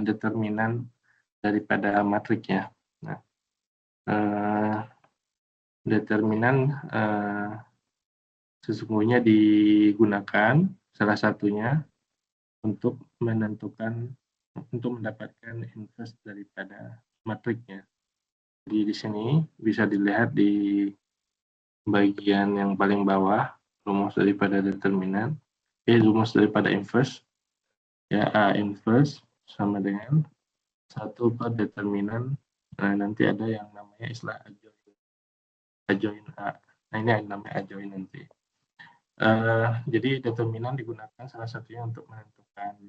determinan daripada matriknya. Nah, determinan sesungguhnya digunakan salah satunya untuk mendapatkan inverse daripada matriknya. Jadi di sini bisa dilihat di bagian yang paling bawah, rumus daripada determinan, rumus daripada inverse, ya, A inverse sama dengan 1 per determinan. Nah, nanti ada yang namanya istilah adjoint A. Nah, ini yang namanya adjoint nanti. Jadi determinan digunakan salah satunya untuk menentukan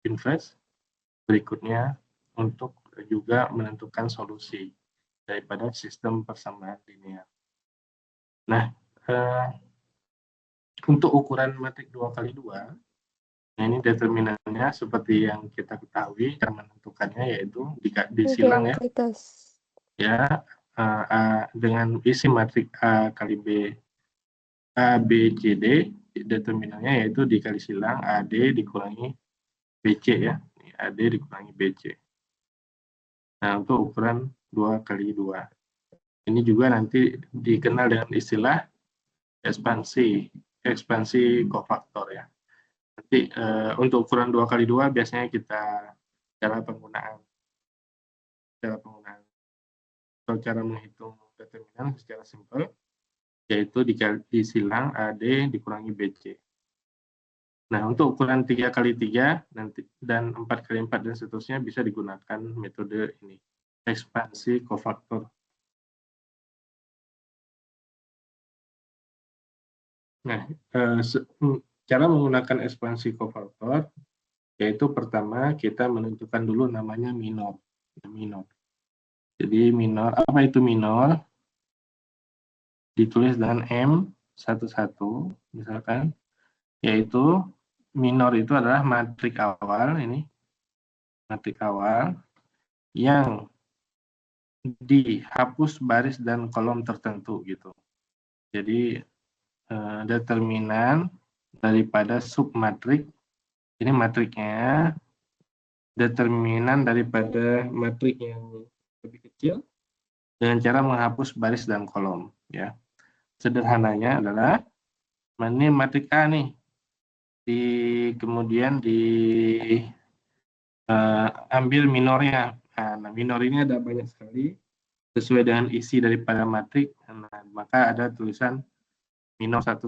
inverse, berikutnya untuk juga menentukan solusi daripada sistem persamaan linear. Nah, untuk ukuran matrik 2x2, nah ini determinannya seperti yang kita ketahui, cara menentukannya yaitu disilang ya, dengan isi matrik A kali B, A, B, C, D, determinannya yaitu dikali silang AD dikurangi BC ya, AD dikurangi BC. Nah, untuk ukuran 2x2. Ini juga nanti dikenal dengan istilah ekspansi kofaktor ya. Nanti untuk ukuran 2x2 biasanya kita cara menghitung determinan secara simpel, yaitu disilang AD dikurangi BC. Nah, untuk ukuran 3x3 nanti dan 4x4 dan seterusnya bisa digunakan metode ini, ekspansi kofaktor. Nah, cara menggunakan ekspansi kofaktor yaitu pertama kita menentukan dulu namanya minor. Jadi minor, apa itu minor? Ditulis dengan M11 misalkan, yaitu minor itu adalah matrik awal, ini matrik awal yang dihapus baris dan kolom tertentu gitu. Jadi determinan daripada submatrik, ini matriknya, determinan daripada matrik yang lebih kecil dengan cara menghapus baris dan kolom ya. Sederhananya adalah ini matrik A nih, kemudian ambil minornya. Nah, minor ini ada banyak sekali sesuai dengan isi daripada matrik. Nah, maka ada tulisan minor 11,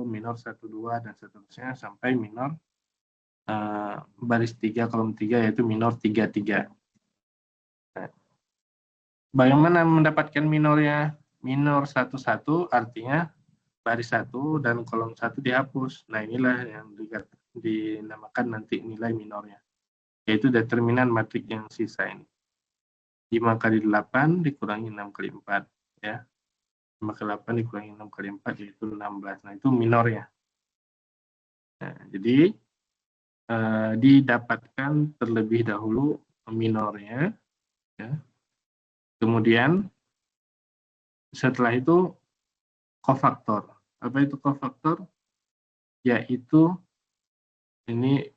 minor 12 dan seterusnya sampai minor baris 3 kolom 3 yaitu minor 33. Nah, bagaimana mendapatkan minornya? Minor 11 artinya baris 1 dan kolom 1 dihapus. Nah, inilah yang dinamakan nanti nilai minornya, yaitu determinan matrik yang sisa ini. 5 kali 8 dikurangi 6 kali 4 ya. 5 kali 8 dikurangi 6 kali 4 yaitu 16. Nah, itu minornya. Nah, jadi didapatkan terlebih dahulu minornya ya. Kemudian setelah itu kofaktor. Apa itu kofaktor? Yaitu ini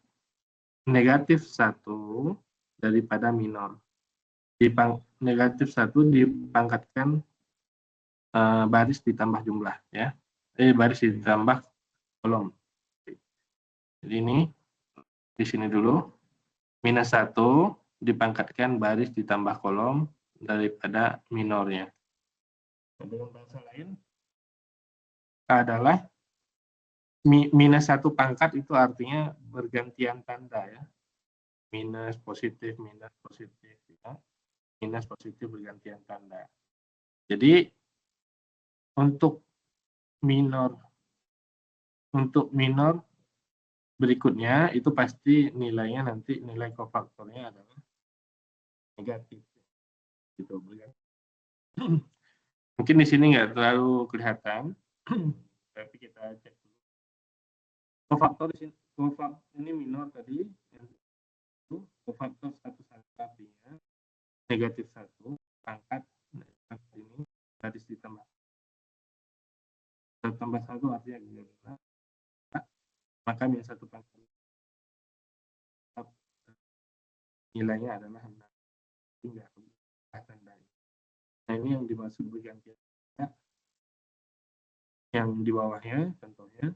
negatif 1 daripada minor. Negatif 1 dipangkatkan baris ditambah jumlah ya. Baris ditambah kolom. Jadi ini di sini dulu minus 1 dipangkatkan baris ditambah kolom daripada minornya. Dengan bahasa lain adalah minus 1 pangkat itu artinya bergantian tanda ya. Minus positif ya. Minus positif bergantian tanda. Jadi untuk minor berikutnya itu pasti nilainya nanti nilai kofaktornya adalah negatif. Gitu, mungkin di sini nggak terlalu kelihatan, tapi kita cek dulu. Kofaktor di sini, ini minor tadi, itu kofaktor 1 artinya negatif 1 pangkat ini baris ditambah 1 artinya gimana? Maka minus 1 pangkat nilainya adalah 6. Tinggal tandanya. Nah, ini yang dimaksud bergantian tanda. Yang di bawahnya contohnya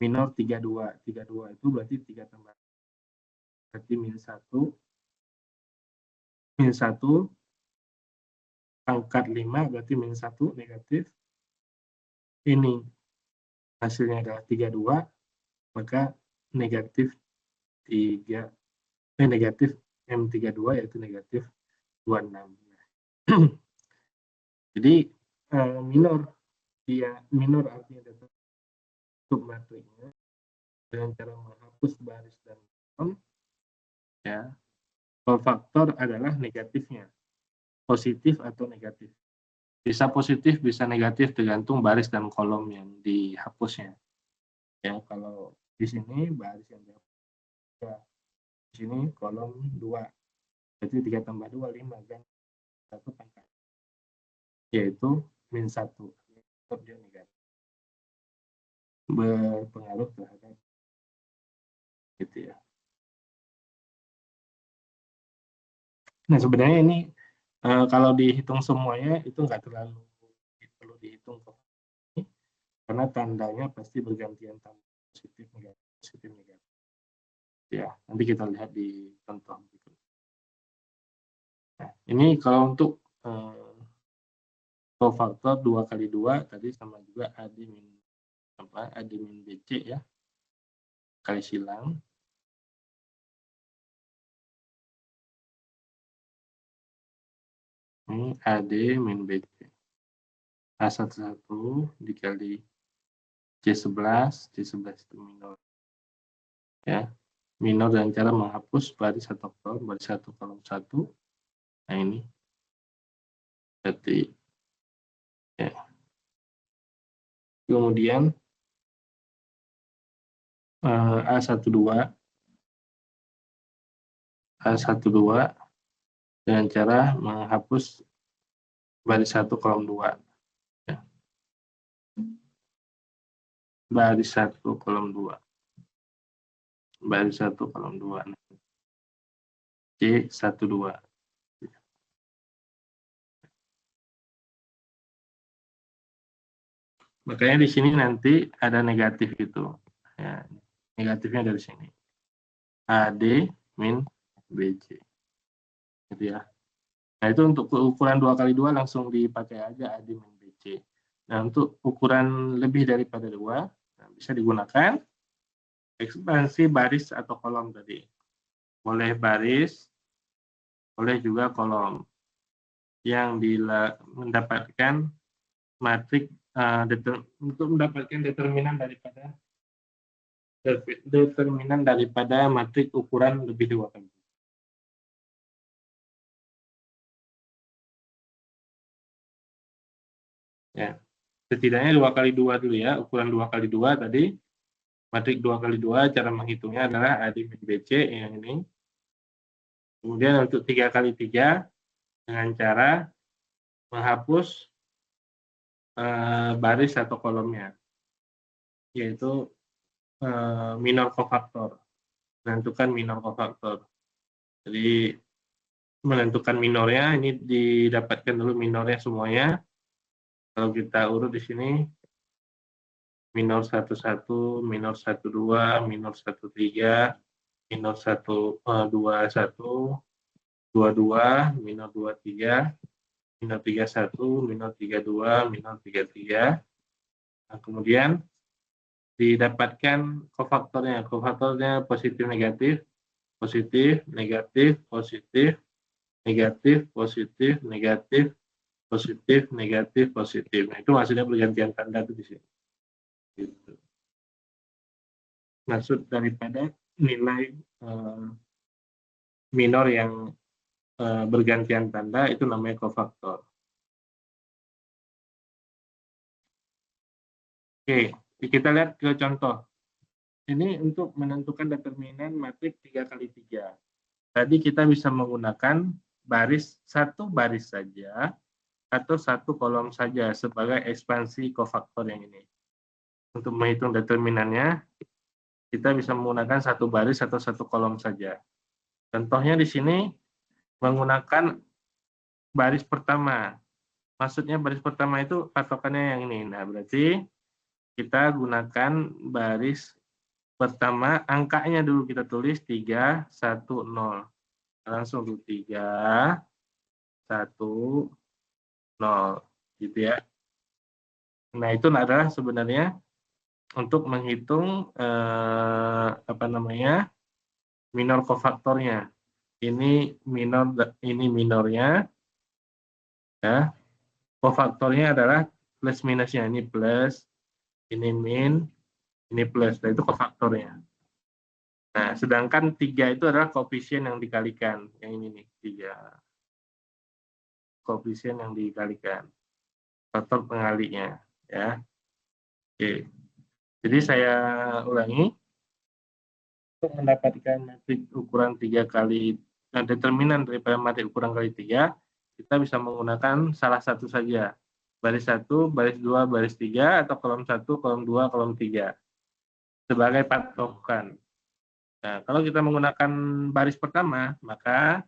minor 32. 32 itu berarti 3 tambah. Berarti min 1. Min 1 pangkat 5 berarti min 1 negatif. Ini hasilnya adalah 32, maka negatif 3 negatif M32 yaitu negatif 26. Jadi minor artinya tutup matriknya dengan cara menghapus baris dan kolom, ya. Kofaktor adalah negatifnya, positif atau negatif. Bisa positif, bisa negatif tergantung baris dan kolom yang dihapusnya. Ya, kalau di sini baris yang dihapus, ya. Di sini kolom 2, berarti 3 tambah 2 5 dan 1 pangkat, yaitu min 1. Tetap dia negatif, berpengaruh terhadap gitu ya. Nah, sebenarnya ini kalau dihitung semuanya itu nggak terlalu perlu dihitung kok. Karena tandanya pasti bergantian tanda positif negatif. Ya, nanti kita lihat di contoh berikut. Nah, ini kalau untuk kofaktor 2 kali 2 tadi sama juga AD min BC ya. Kali silang. Ini AD min BC. A11 dikali C11 itu minor. Ya, minor dengan cara menghapus baris atau kolom, baris 1 kolom 1. Nah, ini berarti ya. Kemudian A12 dengan cara menghapus baris 1 kolom 2. Ya. Baris 1 kolom 2. Baris 1 kolom 2. C12. Makanya di sini nanti ada negatif itu. Ya, negatifnya dari sini. AD min BC. Gitu ya. Nah, itu untuk ukuran 2 kali 2 langsung dipakai aja AD min BC. Nah, untuk ukuran lebih daripada 2, bisa digunakan ekspansi baris atau kolom tadi. Boleh baris, boleh juga kolom. Yang mendapatkan matrik untuk mendapatkan determinan daripada matrik ukuran lebih 2 kali. Ya, setidaknya 2 kali 2 dulu ya, ukuran 2 kali 2 tadi, matrik 2 kali 2, cara menghitungnya adalah AD min BC yang ini. Kemudian untuk 3 kali 3, dengan cara menghapus baris atau kolomnya, yaitu minor kofaktor, menentukan minor kofaktor. Jadi menentukan minornya, ini didapatkan dulu minornya semuanya. Kalau kita urut di sini, minor 11, minor 12, minor 13, minor 21, 22, minor 23, minor 31, minor 32, minor 33. Nah, kemudian didapatkan kofaktornya positif negatif, positif negatif, positif negatif, positif negatif, positif negatif, positif. Nah, itu maksudnya pergantian tanda itu di sini. Gitu. Maksud daripada nilai minor yang bergantian tanda itu namanya kofaktor. Oke, kita lihat ke contoh. Ini untuk menentukan determinan matrik 3 kali 3. Tadi kita bisa menggunakan satu baris saja atau satu kolom saja sebagai ekspansi kofaktor yang ini. Untuk menghitung determinannya, kita bisa menggunakan satu baris atau satu kolom saja. Contohnya di sini menggunakan baris pertama. Maksudnya baris pertama itu patokannya yang ini. Nah, berarti kita gunakan baris pertama, angkanya dulu kita tulis 3, 1, 0. Langsung tuh 3, 1, 0. Gitu ya. Nah, itu adalah sebenarnya untuk menghitung apa namanya? Minor kofaktornya. Ini minornya, ya. Kofaktornya adalah plus minusnya. Ini plus, ini min, ini plus. Nah, itu kofaktornya. Nah, sedangkan 3 itu adalah koefisien yang dikalikan. Yang ini nih, 3. Koefisien yang dikalikan. Faktor pengalinya. Ya. Oke. Jadi saya ulangi. Untuk mendapatkan matrik ukuran 3 kali, determinan daripada matrik ukuran kali 3, kita bisa menggunakan salah satu saja. Baris 1, baris 2, baris 3, atau kolom 1, kolom 2, kolom 3. Sebagai patokan. Nah, kalau kita menggunakan baris pertama, maka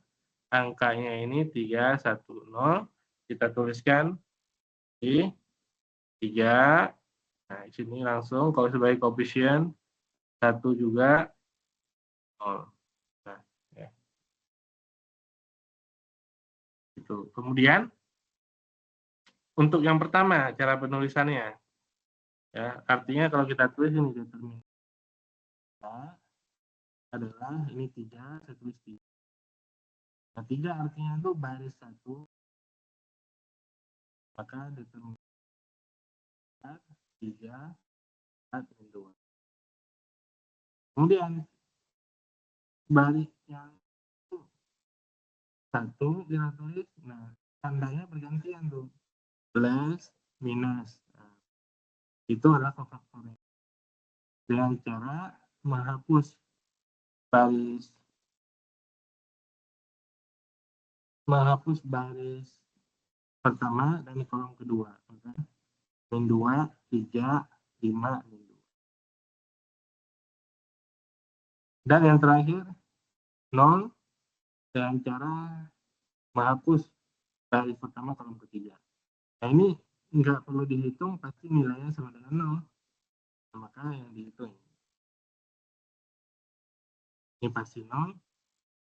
angkanya ini 3, 1, 0. Kita tuliskan di 3. Nah, di sini langsung kalau sebagai koefisien 1 juga 0. Nah, ya. Itu. Kemudian untuk yang pertama cara penulisannya, ya artinya kalau kita tulis ini determinan adalah ini 3, saya tulis 3. Nah, 3 artinya itu baris 1, maka determinan 3, 2. Kemudian baris yang 1 kita tulis, nah tandanya bergantian tuh, plus, minus. Nah, itu adalah kofaktornya. Dengan cara menghapus baris pertama dan kolom kedua. Min 2, 3, 5, min 2. Dan yang terakhir, 0 dengan cara menghapus baris pertama kolom ketiga. Nah, ini nggak perlu dihitung, pasti nilainya sama dengan 0. Nah, maka yang dihitung. Ini pasti 0,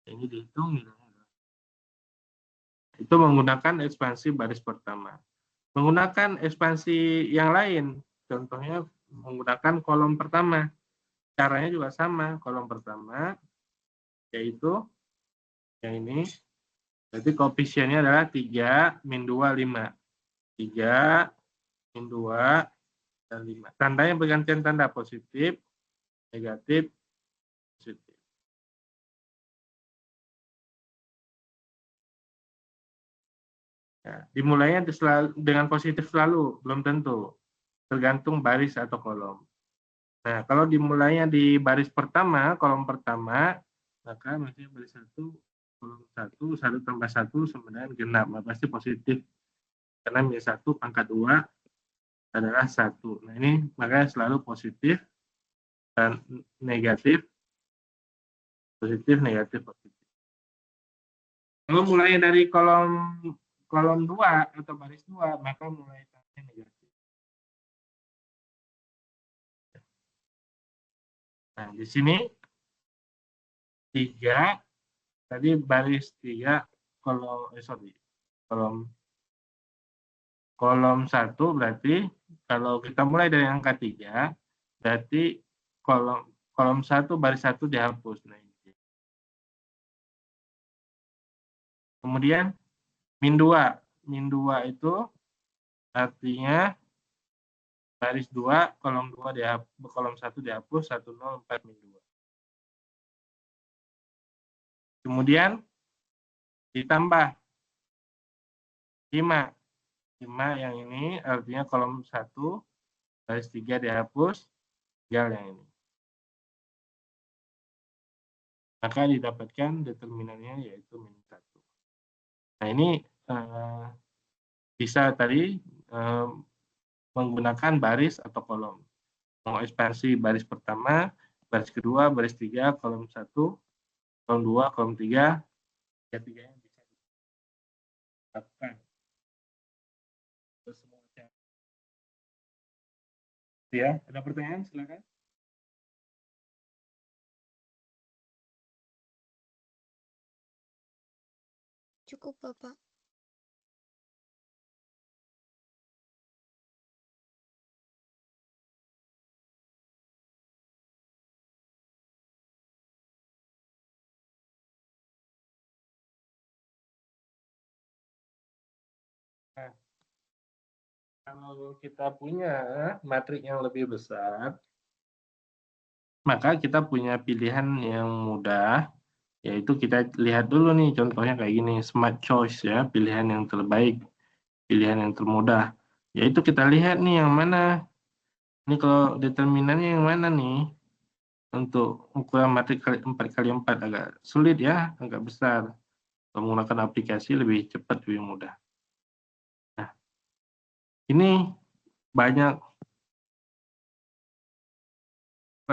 ini dihitung nilainya 0. Itu menggunakan ekspansi baris pertama. Menggunakan ekspansi yang lain, contohnya menggunakan kolom pertama. Caranya juga sama, kolom pertama, yaitu yang ini, berarti koefisiennya adalah 3, min 2, 5. 3, min 2, dan 5. Tandanya bergantian tanda positif, negatif, positif. Ya, dimulainya dengan positif selalu, belum tentu. Tergantung baris atau kolom. Nah, kalau dimulainya di baris pertama, kolom pertama, maka maksudnya baris 1, kolom 1, 1 tambah 1 sama dengan genap. Nah, pasti positif. Karena min 1 pangkat 2 adalah 1. Nah, ini makanya selalu positif dan negatif, positif, negatif, positif. Kalau mulai dari kolom 2 atau baris 2, maka mulai tandanya negatif. Nah, di sini 3, tadi baris 3, kolom 1 berarti kalau kita mulai dari angka 3, berarti kolom 1 baris 1 dihapus. Nah, ini. Kemudian min 2. Min 2 itu artinya baris 2, kolom 2 dihapus, kolom 1 dihapus, 1, 0, 4, min 2. Kemudian ditambah 5. 5 yang ini artinya kolom 1, baris 3 dihapus, tinggal yang ini. Maka didapatkan determinannya yaitu min 1. Nah, ini bisa tadi menggunakan baris atau kolom. Mau ekspansi baris pertama, baris kedua, baris 3, kolom 1, kolom 2, kolom 3, tiga-tiganya bisa dilakukan. Terus semua ya, ada pertanyaan silakan. Cukup, Bapak. Nah, kalau kita punya matrik yang lebih besar, maka kita punya pilihan yang mudah, yaitu kita lihat dulu nih contohnya kayak gini, smart choice ya, pilihan yang terbaik, pilihan yang termudah. Yaitu kita lihat nih yang mana. Ini kalau determinannya yang mana nih? Untuk ukuran matrik 4x4 agak sulit ya, agak besar. Kalau menggunakan aplikasi lebih cepat, lebih mudah. Nah, ini banyak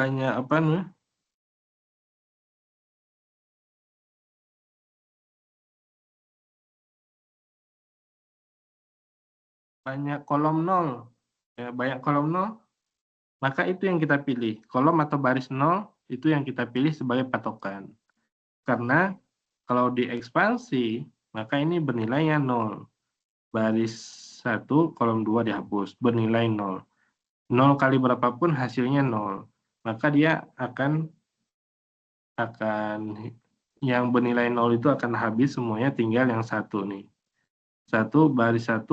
apa nih? Banyak kolom nol. Ya, banyak kolom nol, maka itu yang kita pilih. Kolom atau baris nol itu yang kita pilih sebagai patokan. Karena kalau diekspansi, maka ini bernilainya nol. Baris 1, kolom 2 dihapus, bernilai nol. 0 kali berapapun hasilnya 0. Maka dia akan yang bernilai 0 itu akan habis semuanya, tinggal yang satu nih. Baris 1,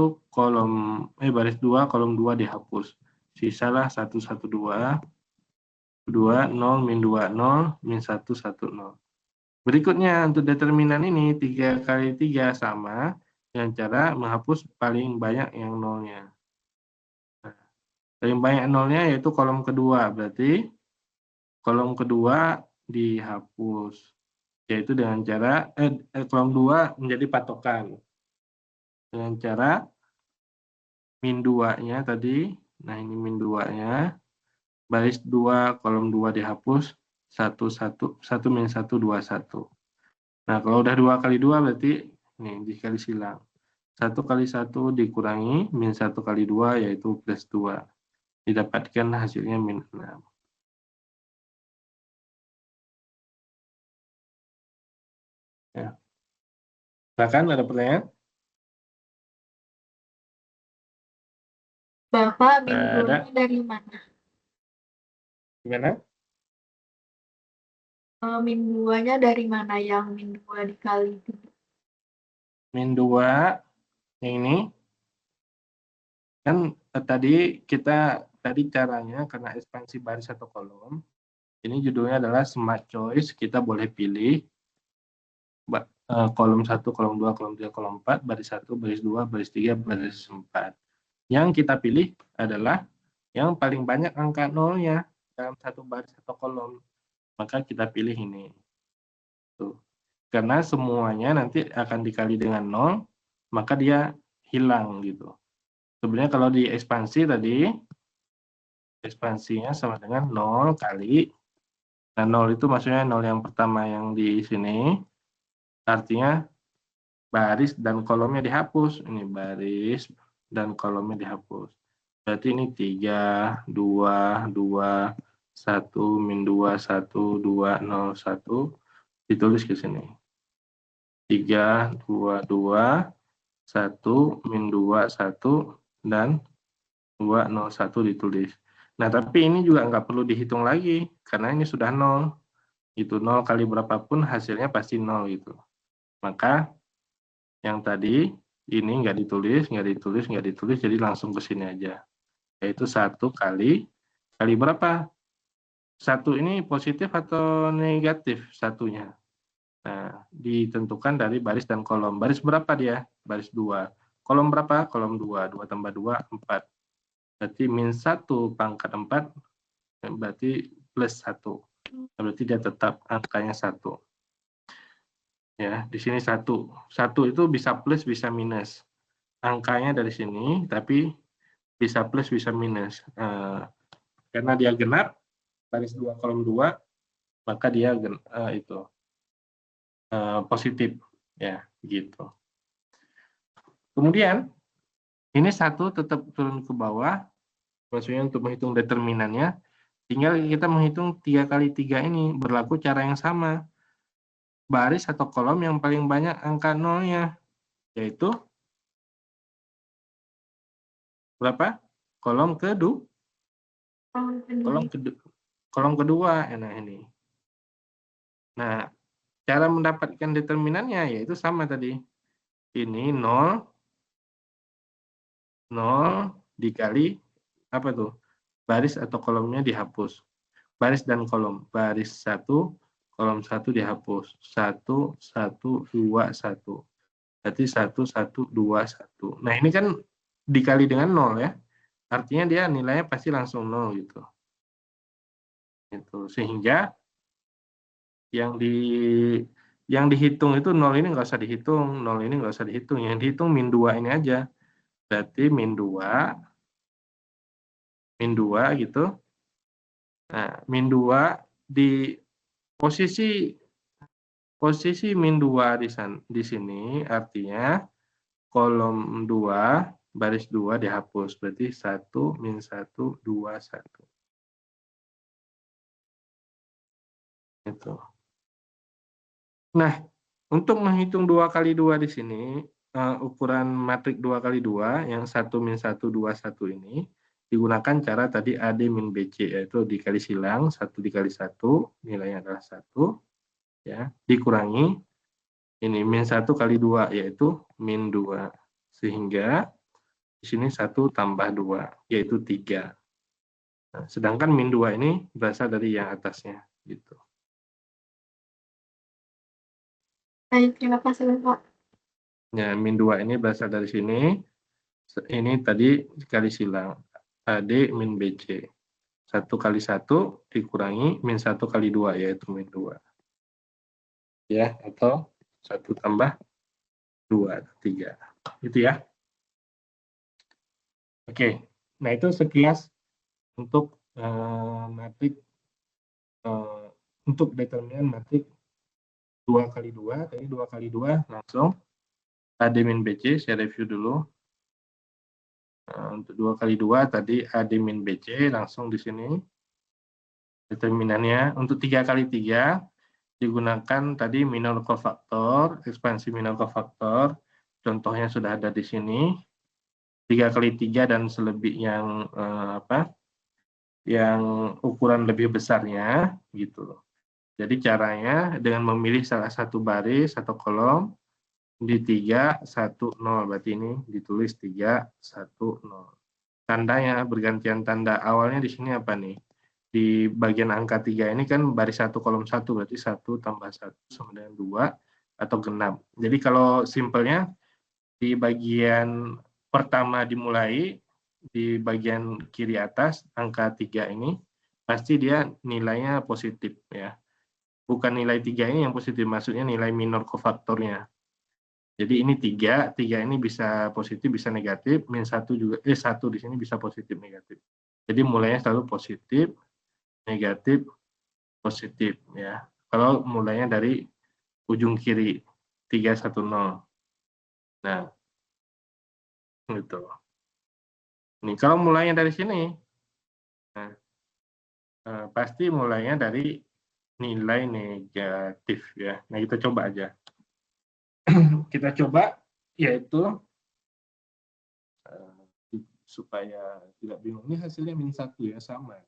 baris 2, kolom 2 dihapus. Sisalah 1, 1, 2, 2, 0, min 2, 0, min 1, 1, 0. Berikutnya untuk determinan ini 3 kali 3 sama dengan cara menghapus paling banyak yang nolnya. Nah, paling banyak nolnya yaitu kolom kedua, berarti kolom kedua dihapus, yaitu dengan cara kolom 2 menjadi patokan dengan cara min 2-nya tadi. Nah, ini min 2-nya, baris 2, kolom 2 dihapus, 1, 1, 1 min 1, 2, 1. Nah, kalau udah 2 kali 2 berarti ini dikali silang. 1 kali 1 dikurangi min 1 kali 2 yaitu plus 2. Didapatkan hasilnya min 6. Ya. Bahkan ada pertanyaan? Bapak, min Ada. 2-nya dari mana? Gimana? Min 2-nya dari mana? Yang min 2 dikali 3. Min 2 yang ini kan tadi caranya karena ekspansi baris atau kolom. Ini judulnya adalah smart choice. Kita boleh pilih kolom 1, kolom 2, kolom 3, kolom 4, baris 1, baris 2, baris 3, baris 4. Yang kita pilih adalah yang paling banyak angka nolnya dalam satu baris atau kolom. Maka kita pilih ini. Tuh. Karena semuanya nanti akan dikali dengan 0, maka dia hilang gitu. Sebenarnya kalau di ekspansi tadi, ekspansinya sama dengan 0 kali, nah 0 itu maksudnya 0 yang pertama yang di sini, artinya baris dan kolomnya dihapus. Ini baris dan kolomnya dihapus. Berarti ini 3, 2, 2, 1, min 2, 1, 2, 0, 1, ditulis ke sini. 3, 2, 2, 1, min 2, 1, dan 2, 0, 1 ditulis. Nah, tapi ini juga nggak perlu dihitung lagi, karena ini sudah 0. Itu 0 kali berapapun hasilnya pasti 0 gitu. Maka yang tadi ini nggak ditulis, jadi langsung ke sini aja. Yaitu 1 kali berapa? 1 ini positif atau negatif satunya? Nah, ditentukan dari baris dan kolom. Baris berapa dia? Baris 2. Kolom berapa? Kolom 2. 2 tambah 2, 4. Berarti min 1 pangkat 4, berarti plus 1. Berarti dia tetap angkanya 1. Ya, di sini 1. 1 itu bisa plus, bisa minus. Angkanya dari sini, tapi bisa plus, bisa minus. Karena dia genap, baris 2, kolom 2, maka dia itu. positif, ya, gitu. Kemudian ini 1 tetap turun ke bawah, maksudnya untuk menghitung determinannya, tinggal kita menghitung 3 kali 3 ini, berlaku cara yang sama. Baris atau kolom yang paling banyak angka nolnya, yaitu berapa? Kolom kolom kedua. Nah, ini. Nah, cara mendapatkan determinannya yaitu sama tadi. Ini 0 dikali apa tuh? Baris atau kolomnya dihapus. Baris dan kolom. Baris 1, kolom 1 dihapus. 1, 1, 2, 1. Berarti 1, 1, 2, 1. Nah, ini kan dikali dengan 0 ya. Artinya dia nilainya pasti langsung 0 gitu. Sehingga yang dihitung itu 0 ini nggak usah dihitung, 0 ini nggak usah dihitung. Yang dihitung min 2 ini aja. Berarti min 2 gitu. Nah, min 2 di posisi min 2 di sini artinya kolom 2 baris 2 dihapus. Berarti 1 min 1 2 1. Itu. Nah, untuk menghitung 2 kali 2 di sini, ukuran matrik 2 kali 2 yang 1 min 1 2 1 ini digunakan cara tadi AD min BC, yaitu dikali silang 1 dikali 1 nilainya adalah 1 ya, dikurangi ini min 1 kali 2 yaitu min 2. Sehingga di sini 1 tambah 2 yaitu 3. Nah, sedangkan min 2 ini berasal dari yang atasnya gitu. Baik, terima kasih Bapak. Ya, min 2 ini berasal dari sini. Ini tadi dikali silang AD min BC. 1 kali 1 dikurangi min 1 kali 2 yaitu min 2. Ya, atau 1 tambah 2, 3. Gitu ya. Oke, nah itu sekilas untuk matrik untuk determinan matrik 2 kali 2. Tadi 2 kali 2 langsung AD min BC, saya review dulu. Untuk 2 kali 2 tadi AD min BC langsung di sini. Determinannya untuk 3 kali 3 digunakan tadi minor cofaktor, ekspansi minor cofaktor. Contohnya sudah ada di sini. 3 kali 3 dan selebih yang yang ukuran lebih besarnya gitu. Jadi caranya dengan memilih salah satu baris atau kolom di 3 1 0, berarti ini ditulis 3 1 0. Tandanya bergantian tanda. Awalnya di sini apa nih? Di bagian angka 3 ini kan baris 1 kolom 1, berarti 1 tambah 1 sama dengan 2 atau genap. Jadi kalau simpelnya di bagian pertama dimulai, di bagian kiri atas angka 3 ini pasti dia nilainya positif ya. Bukan nilai 3 ini yang positif, maksudnya nilai minor cofaktornya. Jadi ini 3 ini bisa positif, bisa negatif, min 1 juga, 1 di sini bisa positif, negatif. Jadi mulainya selalu positif, negatif, positif ya. Kalau mulainya dari ujung kiri 3 1 0. Nah, gitu. Nih kalau mulainya dari sini, nah, pasti mulainya dari nilai negatif ya. Nah kita coba aja. Kita coba yaitu supaya tidak bingung. Ini hasilnya min 1 ya, sama.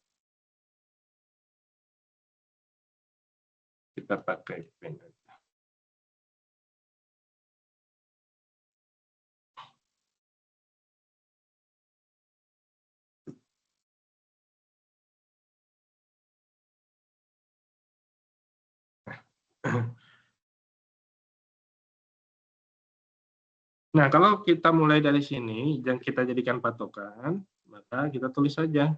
Kita pakai pen. Nah, kalau kita mulai dari sini dan kita jadikan patokan, maka kita tulis saja.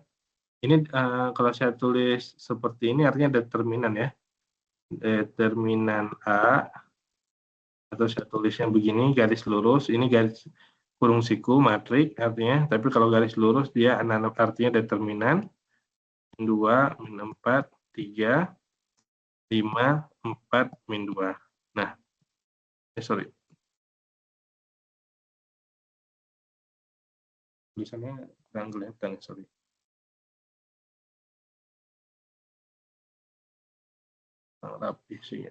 Ini kalau saya tulis seperti ini artinya determinan ya. Determinan A, atau saya tulisnya begini, garis lurus, ini garis kurung siku, matrik artinya, tapi kalau garis lurus dia artinya determinan, 2, min 4, 3, 5, 4, min 2. Nah, sorry. Tulisannya kurang kelihatan, sorry. Rapi sih.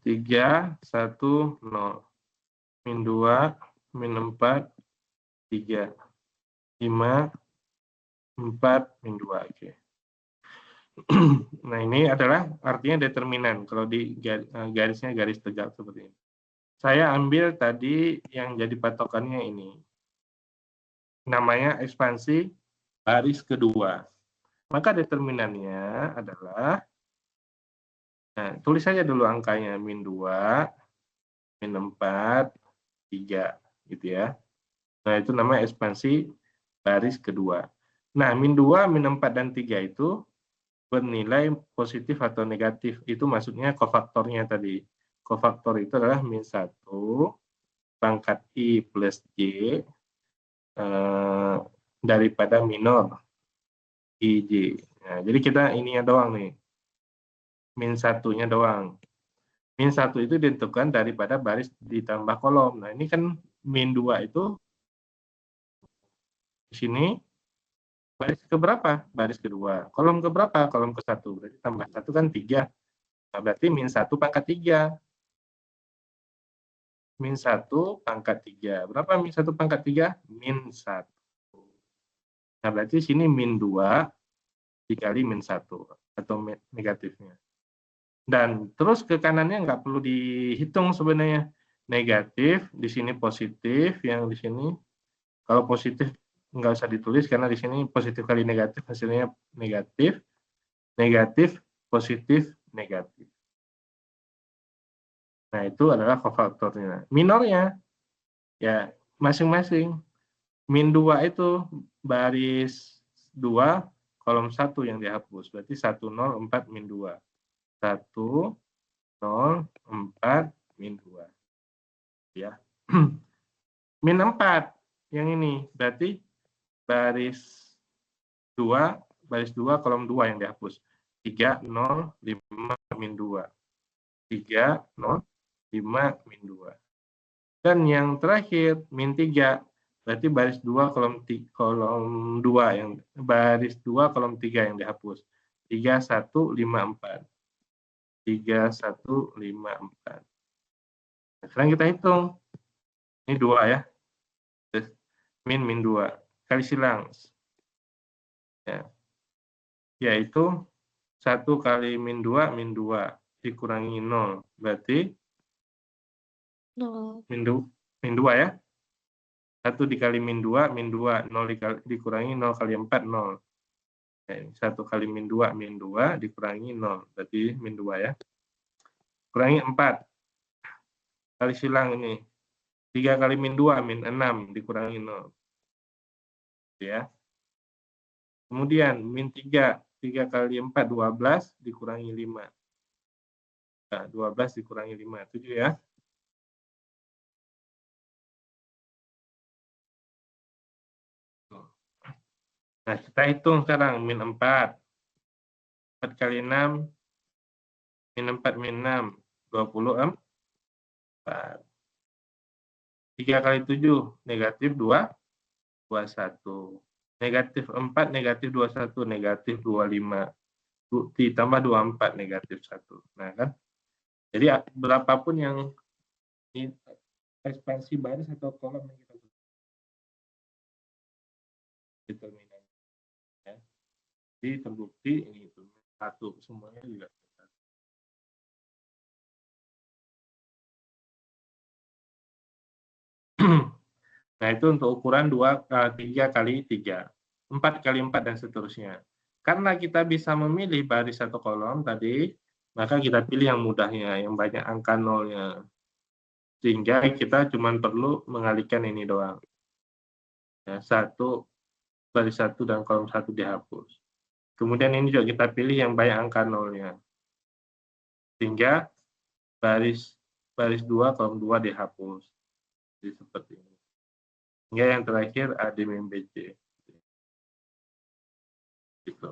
3, 1, 0. Min 2, min 4, 3. 5, 4, min 2. Oke. Nah, ini adalah artinya determinan. Kalau di garisnya garis tegak seperti ini. Saya ambil tadi yang jadi patokannya ini. Namanya ekspansi baris kedua. Maka determinannya adalah, nah, tulis saja dulu angkanya, min 2, min 4, 3. Gitu ya. Nah, itu namanya ekspansi baris kedua. Nah, min 2, min 4, dan 3 itu bernilai positif atau negatif. Itu maksudnya kofaktornya tadi. Kofaktor itu adalah min 1 pangkat I plus J daripada minor IJ. Nah, jadi kita ininya doang nih. Min 1-nya doang. Min 1 itu ditentukan daripada baris ditambah kolom. Nah, ini kan min 2 itu di sini baris keberapa? Baris kedua. Kolom keberapa? Kolom ke-1. Berarti tambah 1 kan 3. Nah, berarti min 1 pangkat 3. Min 1 pangkat 3. Berapa min 1 pangkat 3? Min 1. Nah, berarti sini min 2 dikali min 1. Atau negatifnya. Dan terus ke kanannya nggak perlu dihitung sebenarnya. Negatif, di sini positif, yang di sini. Kalau positif nggak usah ditulis, karena di sini positif kali negatif, hasilnya negatif. Negatif, positif, negatif. Nah, itu adalah kofaktornya. Minornya, ya masing-masing. Min 2 itu baris 2, kolom 1 yang dihapus. Berarti 1, 0, 4, min 2. 1, 0, 4, min 2. Ya. Min 4, yang ini. Berarti baris 2, kolom 2 yang dihapus. 3, 0, 5, min 2. 3, 0, 5, min 2. Dan yang terakhir, min 3. Berarti baris 2, kolom 2 yang baris 2, kolom 3 yang dihapus. 3, 1, 5, 4. 3, 1, 5, 4. Nah, sekarang kita hitung. Ini 2 ya. Min 2. Kali silang. Ya. Yaitu 1 kali min 2 dikurangi 0. Berarti 0. min 2 ya. 1 dikali min 2, 0 dikurangi 0 kali 4, 0. 1 kali min 2 dikurangi 0. Berarti min 2 ya. Kurangi 4. Kali silang ini. 3 kali min 2, min 6 dikurangi 0. Ya. Kemudian min 3. 3 kali 4, 12 dikurangi 5. Nah, 12 dikurangi 5. 7 ya. Nah, kita hitung sekarang min 4. 4 kali 6, min 4, min 6, 24. 3 kali 7, negatif 2, 21. Negatif 4, negatif 21, negatif 25. Ditambah 24, negatif 1. Nah, kan? Jadi, berapapun yang ekspansi baris atau kolom yang kita determinan. Ya. Jadi, terbukti ini itu 1. Semuanya juga. Nah, itu untuk ukuran 3 kali 3, 4 kali 4, dan seterusnya. Karena kita bisa memilih baris atau kolom tadi, maka kita pilih yang mudahnya, yang banyak angka nolnya. Sehingga kita cuma perlu mengalihkan ini doang. Ya, baris 1 dan kolom 1 dihapus. Kemudian ini juga kita pilih yang banyak angka nolnya. Sehingga baris 2, kolom 2 dihapus. Jadi seperti ini. Hingga yang terakhir A, D, min, BC. Gitu.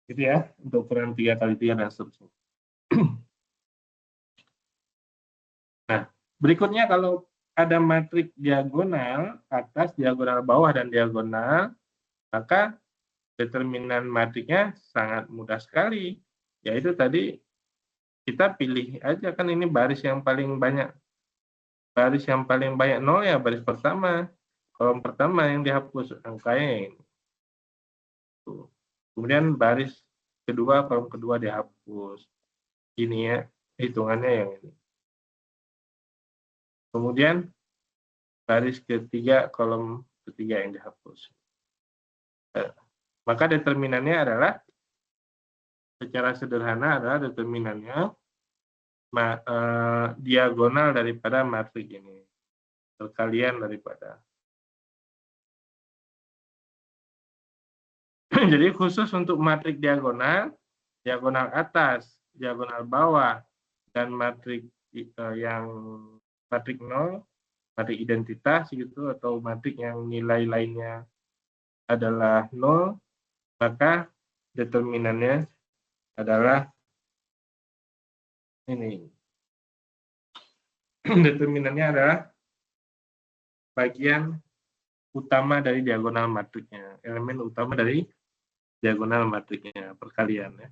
Gitu ya, untuk ukuran 3x3 dan seterusnya. Nah, berikutnya kalau ada matrik diagonal atas, diagonal bawah, dan diagonal, maka determinan matriknya sangat mudah sekali. Yaitu tadi kita pilih aja, kan ini baris yang paling banyak. Baris yang paling banyak nol ya baris pertama. Kolom pertama yang dihapus angkanya ini. Kemudian baris kedua, kolom kedua dihapus. Ini ya, hitungannya yang ini. Kemudian baris ketiga, kolom ketiga yang dihapus. Maka determinannya adalah, secara sederhana adalah determinannya diagonal daripada matrik ini. Perkalian daripada. Jadi khusus untuk matrik diagonal, diagonal atas, diagonal bawah, dan matrik yang matrik nol, matrik identitas gitu, atau matrik yang nilai lainnya adalah nol, maka determinannya adalah ini. Determinannya adalah bagian utama dari diagonal matriknya, elemen utama dari diagonal matriknya, perkalian ya.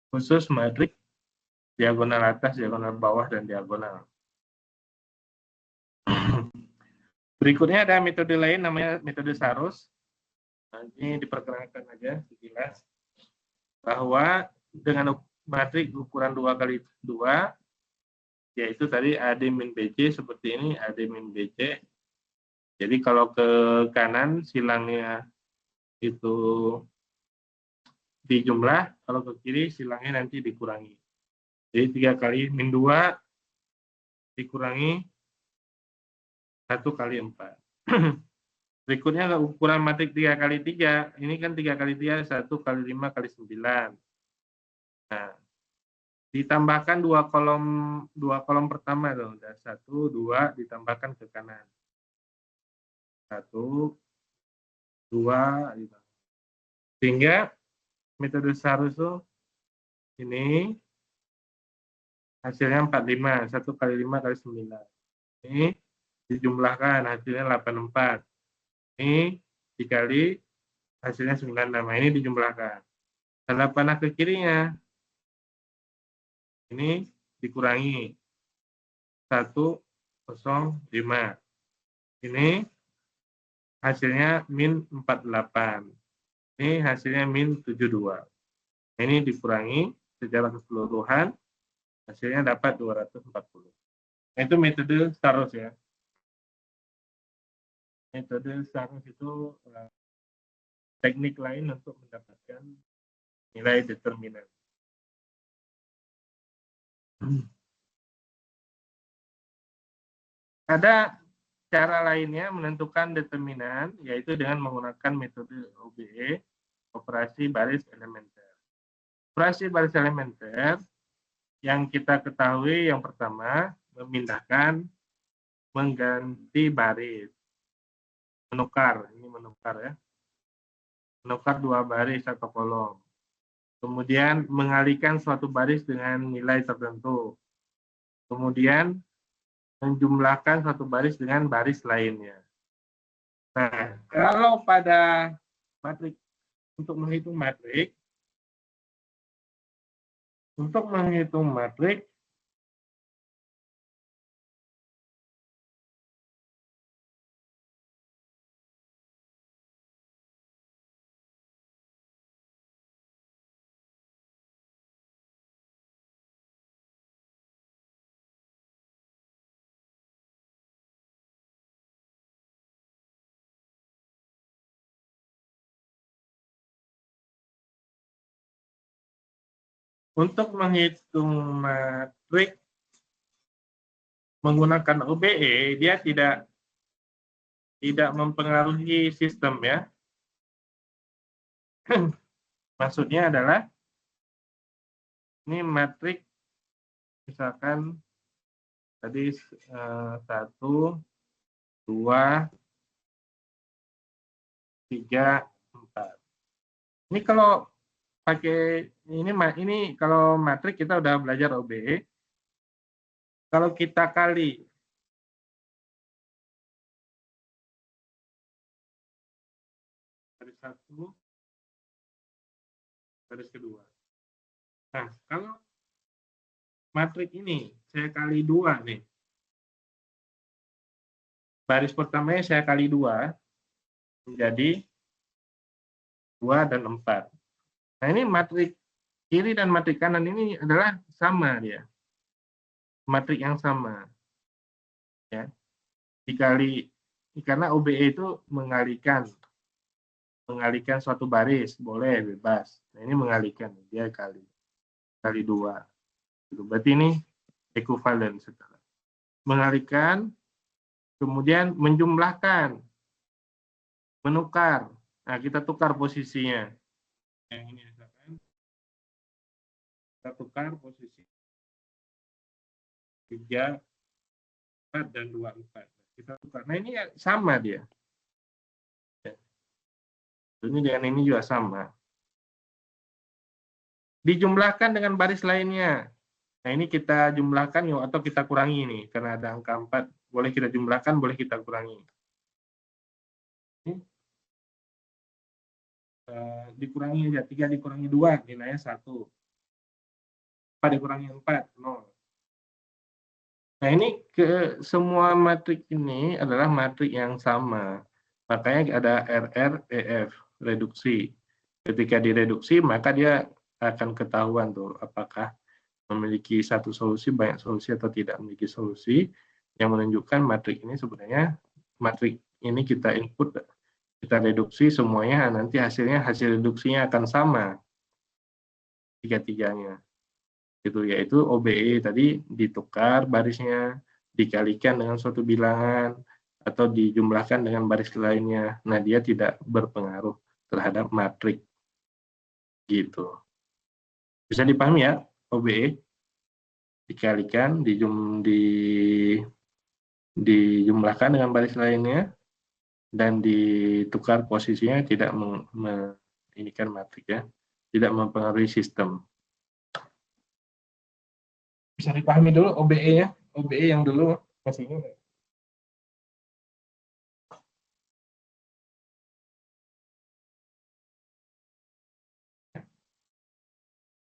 Khusus matrik diagonal atas, diagonal bawah, dan diagonal. Berikutnya ada metode lain namanya metode Sarus. Nah, ini diperkenalkan aja sekilas bahwa dengan matrik ukuran 2x2, yaitu tadi AD min BC seperti ini, AD min BC. Jadi kalau ke kanan silangnya itu dijumlah, kalau ke kiri silangnya nanti dikurangi. Jadi 3 kali min 2 dikurangi 1 kali 4. Berikutnya ukuran matrik 3x3. Ini kan 3x3, 1 kali 5 kali 9. Nah, ditambahkan dua kolom pertama dong. 1, 2 ditambahkan ke kanan. 1, 2 gitu. Sehingga metode Sarus itu ini hasilnya 45, 1 kali 5 kali 9. Ini dijumlahkan hasilnya 84. Ini dikali hasilnya 96. Nah, ini dijumlahkan. Tanda panah ke kirinya ini dikurangi 105. Ini hasilnya min 48. Ini hasilnya min 72. Ini dikurangi secara keseluruhan, hasilnya dapat 240. Nah, itu metode Sarus ya. Metode Sarus itu teknik lain untuk mendapatkan nilai determinan. Ada cara lainnya menentukan determinan, yaitu dengan menggunakan metode OBE, operasi baris elementer. Operasi baris elementer yang kita ketahui yang pertama, memindahkan, mengganti baris. Menukar, ini menukar ya. Menukar dua baris atau kolom. Kemudian mengalihkan suatu baris dengan nilai tertentu. Kemudian menjumlahkan satu baris dengan baris lainnya. Nah, kalau pada matrik, untuk menghitung matrik, matrik menggunakan OBE, dia tidak mempengaruhi sistem ya. Maksudnya adalah ini matrik misalkan tadi 1, 2, 3, 4. Ini kalau pakai ini kalau matrik kita udah belajar OBE. Kalau kita kali baris 1, baris kedua. Nah, kalau matrik ini saya kali 2 nih. Baris pertamanya saya kali 2 menjadi 2 dan 4. Nah, ini matrik kiri dan matrik kanan ini adalah sama dia. Matrik yang sama. Ya. Dikali karena OBE itu mengalihkan suatu baris, boleh bebas. Nah, ini mengalihkan, dia kali 2. Berarti ini ekuivalen setelah mengalihkan, kemudian menjumlahkan, menukar. Nah, kita tukar posisinya. Yang ini misalkan kita tukar posisi 3, 4 dan 2, 4. Kita tukar. Nah, ini sama dia. Ini dengan ini juga sama. Dijumlahkan dengan baris lainnya. Nah, ini kita jumlahkan yuk, atau kita kurangi nih, karena ada angka 4. Boleh kita jumlahkan, boleh kita kurangi. Dikurangi aja, 3 dikurangi 2, nilainya 1. 4 dikurangi 4, 0. Nah, ini semua matrik ini adalah matrik yang sama. Makanya ada RR, EF, reduksi. Ketika direduksi, maka dia akan ketahuan tuh apakah memiliki satu solusi, banyak solusi, atau tidak memiliki solusi, yang menunjukkan matrik ini sebenarnya matrik ini kita input, kita reduksi semuanya, nanti hasil reduksinya akan sama tiga-tiganya. Itu yaitu OBE tadi ditukar barisnya, dikalikan dengan suatu bilangan, atau dijumlahkan dengan baris lainnya. Nah, dia tidak berpengaruh terhadap matrik. Gitu. Bisa dipahami ya, OBE? Dikalikan, dijumlahkan dengan baris lainnya, dan ditukar posisinya, tidak menginikan matrik ya, tidak mempengaruhi sistem. Bisa dipahami dulu OBE ya, OBE yang dulu masih ingat.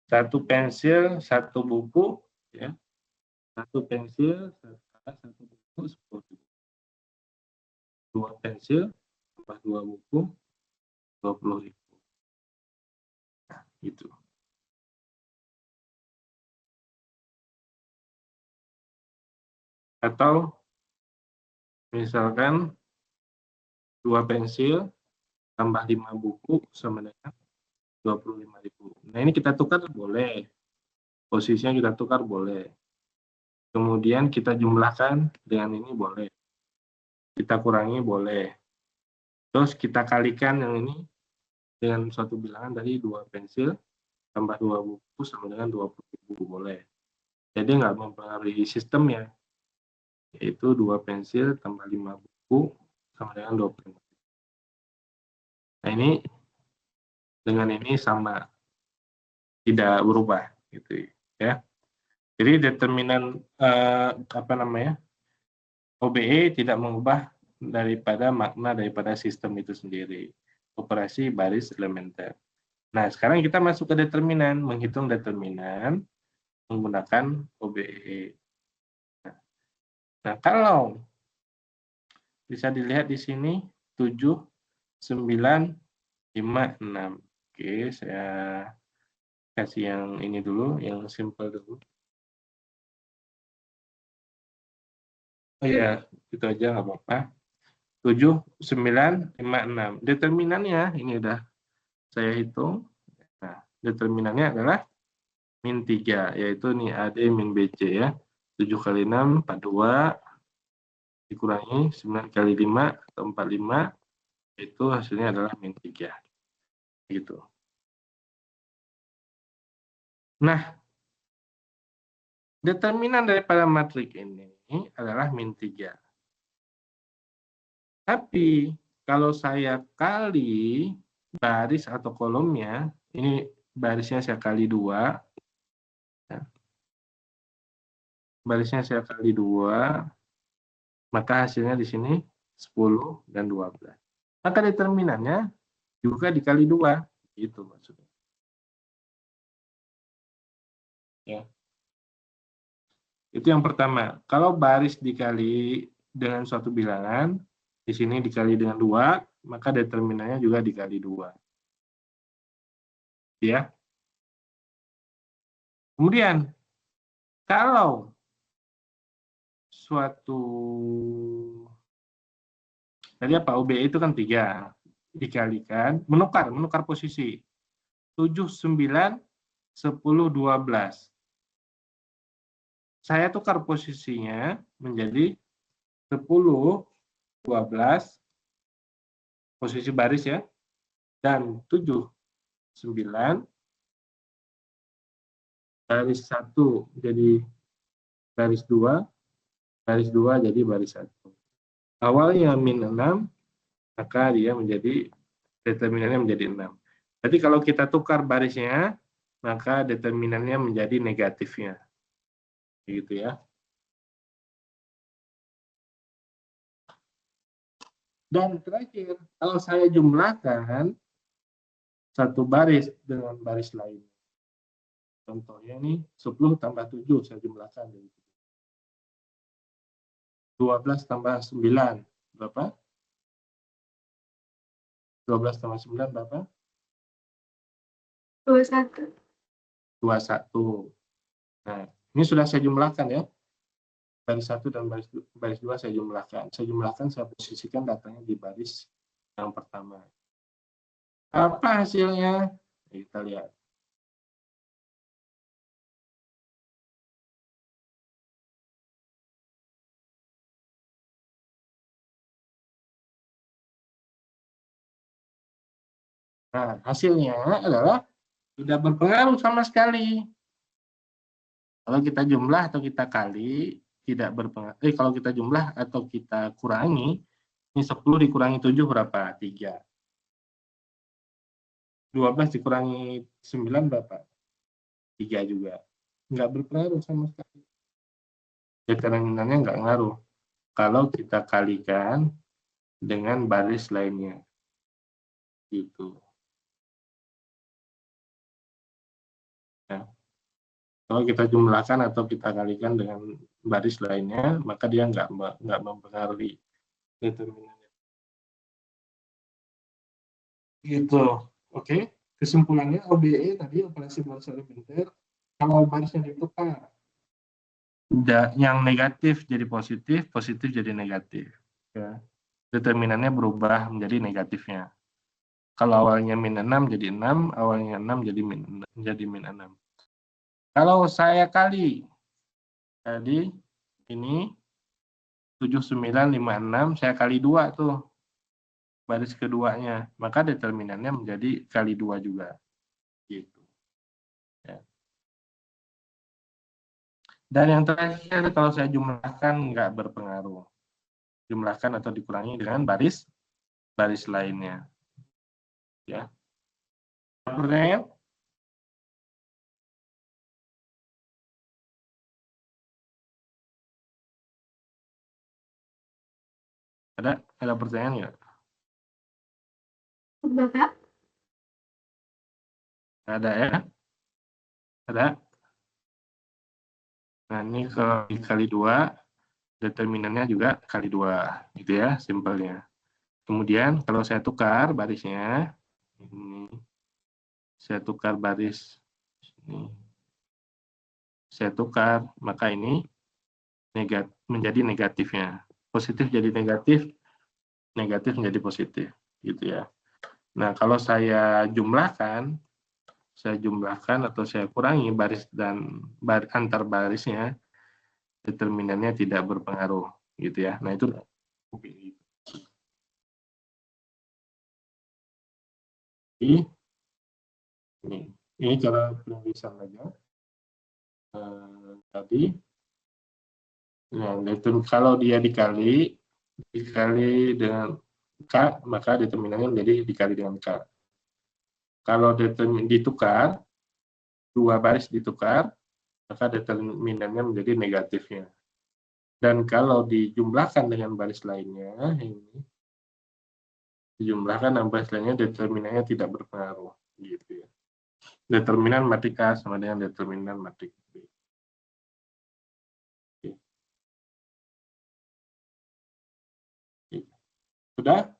Satu pensil, satu buku, ya. Satu pensil, satu buku, 10.000. 2 pensil, tambah 2 buku, 20.000. Nah, gitu. Atau misalkan 2 pensil tambah 5 buku sama dengan 25.000. Nah, ini kita tukar boleh. Posisinya kita tukar boleh. Kemudian kita jumlahkan dengan ini boleh. Kita kurangi boleh. Terus kita kalikan yang ini dengan suatu bilangan dari 2 pensil tambah 2 buku sama dengan 20.000 boleh. Jadi nggak mempengaruhi sistemnya. Yaitu 2 pensil tambah 5 buku sama dengan 20.000. Nah, ini dengan ini sama, tidak berubah gitu ya. Jadi determinan OBE tidak mengubah daripada makna daripada sistem itu sendiri, operasi baris elementer. Nah, sekarang kita masuk ke determinan, menghitung determinan menggunakan OBE. Nah, kalau bisa dilihat di sini 7, 9, 5, 6. Oke, saya kasih yang ini dulu, yang simple dulu. Oh ya, itu aja nggak apa-apa. 7, 9, 5, 6. Determinannya ini udah saya hitung. Nah, determinannya adalah min 3, yaitu nih AD min BC ya. 7 kali 6, 42, dikurangi 9 kali 5, atau 45, itu hasilnya adalah min 3. Gitu. Nah, determinan daripada matrik ini adalah min 3. Tapi kalau saya kali baris atau kolomnya, ini barisnya saya kali 2, ya. Barisnya saya kali 2, maka hasilnya di sini 10 dan 12. Maka determinannya juga dikali 2, gitu maksudnya. Ya. Itu yang pertama. Kalau baris dikali dengan suatu bilangan, di sini dikali dengan 2, maka determinannya juga dikali 2. Ya. Kemudian, kalau suatu tadi apa? OBE itu kan 3 dikalikan, menukar posisi 7, 9, 10, 12. Saya tukar posisinya menjadi 10, 12, posisi baris ya, dan 7, 9, baris 1 jadi baris 2, baris 2 jadi baris 1. Awalnya min 6, maka dia menjadi determinannya menjadi 6. Jadi kalau kita tukar barisnya, maka determinannya menjadi negatifnya. Gitu ya. Dan terakhir, kalau saya jumlahkan satu baris dengan baris lain. Contohnya nih, 10 tambah 7 saya jumlahkan. 12 tambah 9 berapa? 12 tambah 9 berapa? 21. 21. Nah, ini sudah saya jumlahkan ya. Baris 1 dan baris 2 saya jumlahkan. Saya jumlahkan, saya posisikan datanya di baris yang pertama. Apa hasilnya? Kita lihat. Nah, hasilnya adalah tidak berpengaruh sama sekali. Kalau kita jumlah atau kita kali, tidak berpengaruh. Kalau kita jumlah atau kita kurangi, ini 10 dikurangi 7 berapa? 3. 12 dikurangi 9 berapa? 3 juga. Nggak berpengaruh sama sekali. Determinannya nggak ngaruh. Kalau kita kalikan dengan baris lainnya. Gitu. Ya. Kalau kita jumlahkan atau kita kalikan dengan baris lainnya, maka dia nggak mempengaruhi determinannya. Gitu. Oke. Kesimpulannya OBE tadi operasi baris elementer, kalau barisnya ditukar, yang negatif jadi positif, positif jadi negatif. Ya. Determinannya berubah menjadi negatifnya. Kalau awalnya min 6 jadi 6, awalnya 6 jadi min 6. Kalau saya kali, tadi ini 7956, saya kali 2 tuh, baris keduanya, maka determinannya menjadi kali 2 juga. Gitu. Ya. Dan yang terakhir, kalau saya jumlahkan nggak berpengaruh. Jumlahkan atau dikurangi dengan baris lainnya. Ya. Pertanyaan? Ada pertanyaan nggak? Bapak? Ada ya? Ada? Nah, ini kalau dikali 2, determinannya juga kali 2. Gitu ya, simpelnya. Kemudian, kalau saya tukar barisnya, ini, saya tukar baris, ini, saya tukar, maka ini menjadi negatifnya. Positif jadi negatif, negatif menjadi positif. Gitu ya. Nah, kalau saya jumlahkan atau saya kurangi baris dan antar barisnya, determinannya tidak berpengaruh, gitu ya. Nah, itu ini cara penulisan aja. Tadi, nah, itu kalau dia dikali dengan K, maka determinannya menjadi dikali dengan K. Kalau ditukar, dua baris ditukar, maka determinannya menjadi negatifnya. Dan kalau dijumlahkan dengan baris lainnya, ini dijumlahkan dengan baris lainnya, determinannya tidak berpengaruh. Gitu ya. Determinan matrik A sama dengan determinan matrik B. Oke. Sudah?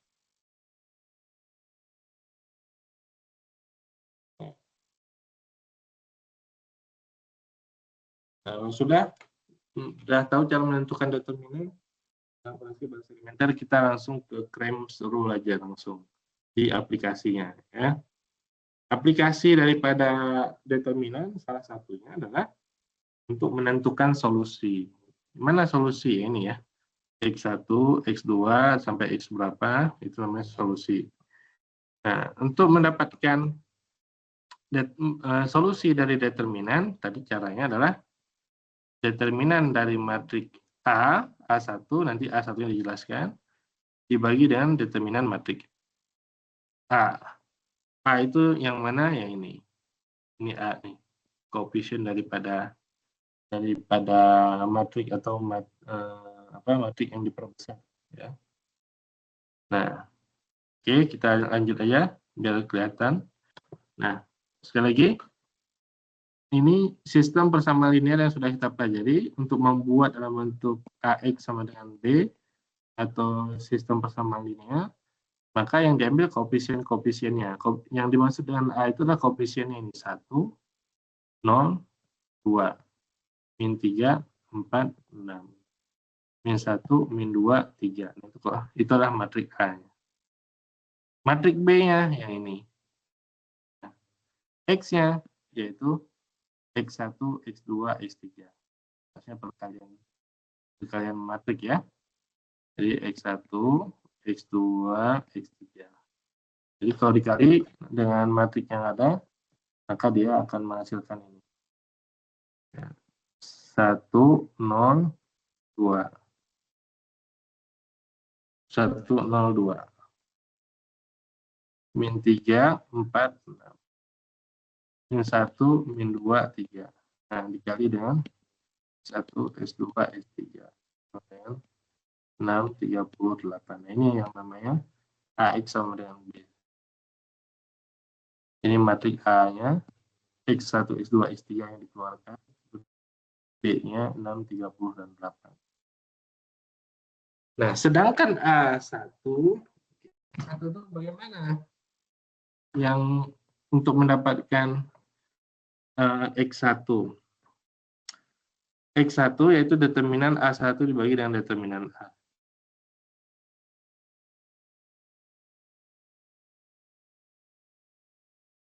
Nah, sudah tahu cara menentukan determinan? Bahasa elementer, kita langsung ke Crames Rule aja langsung di aplikasinya ya. Aplikasi daripada determinan salah satunya adalah untuk menentukan solusi. Mana solusi ini ya? X1, X2 sampai X berapa, itu namanya solusi. Nah, untuk mendapatkan solusi dari determinan, tadi caranya adalah determinan dari matrik A, A1, nanti A1 yang dijelaskan, dibagi dengan determinan matrik A. A itu yang mana? Ya ini. Ini A nih. Koefisien daripada matrik atau matrik yang diperbesar. Ya. Nah, oke, kita lanjut aja biar kelihatan. Nah, sekali lagi, ini sistem persamaan linear yang sudah kita pelajari untuk membuat dalam bentuk AX sama dengan B atau sistem persamaan linear, maka yang diambil koefisien-koefisiennya. Yang dimaksud dengan A itu adalah koefisiennya ini 1, 0, 2, min 3, 4, 6. Min 1, min 2, 3. Itu adalah matrik A-nya. Matrik B-nya yang ini. X-nya yaitu X1, X2, X3. Maksudnya perkalian matrik ya. Jadi X1, X2, X3. Jadi kalau dikali dengan matrik yang ada, maka dia akan menghasilkan ini. 1, 0, 2. 1, 0, 2. Min 3, 4, 6. Min 1, min 2, 3. Nah, dikali dengan 1, S2, S3. Dengan 6, 38. Nah, ini yang namanya AX sama dengan B. Ini matrik A-nya, X1, X2, X3 yang dikeluarkan. B-nya 6, 30, dan 8. Nah, sedangkan A1 itu bagaimana? Yang untuk mendapatkan X1. X1 yaitu determinan A1 dibagi dengan determinan A.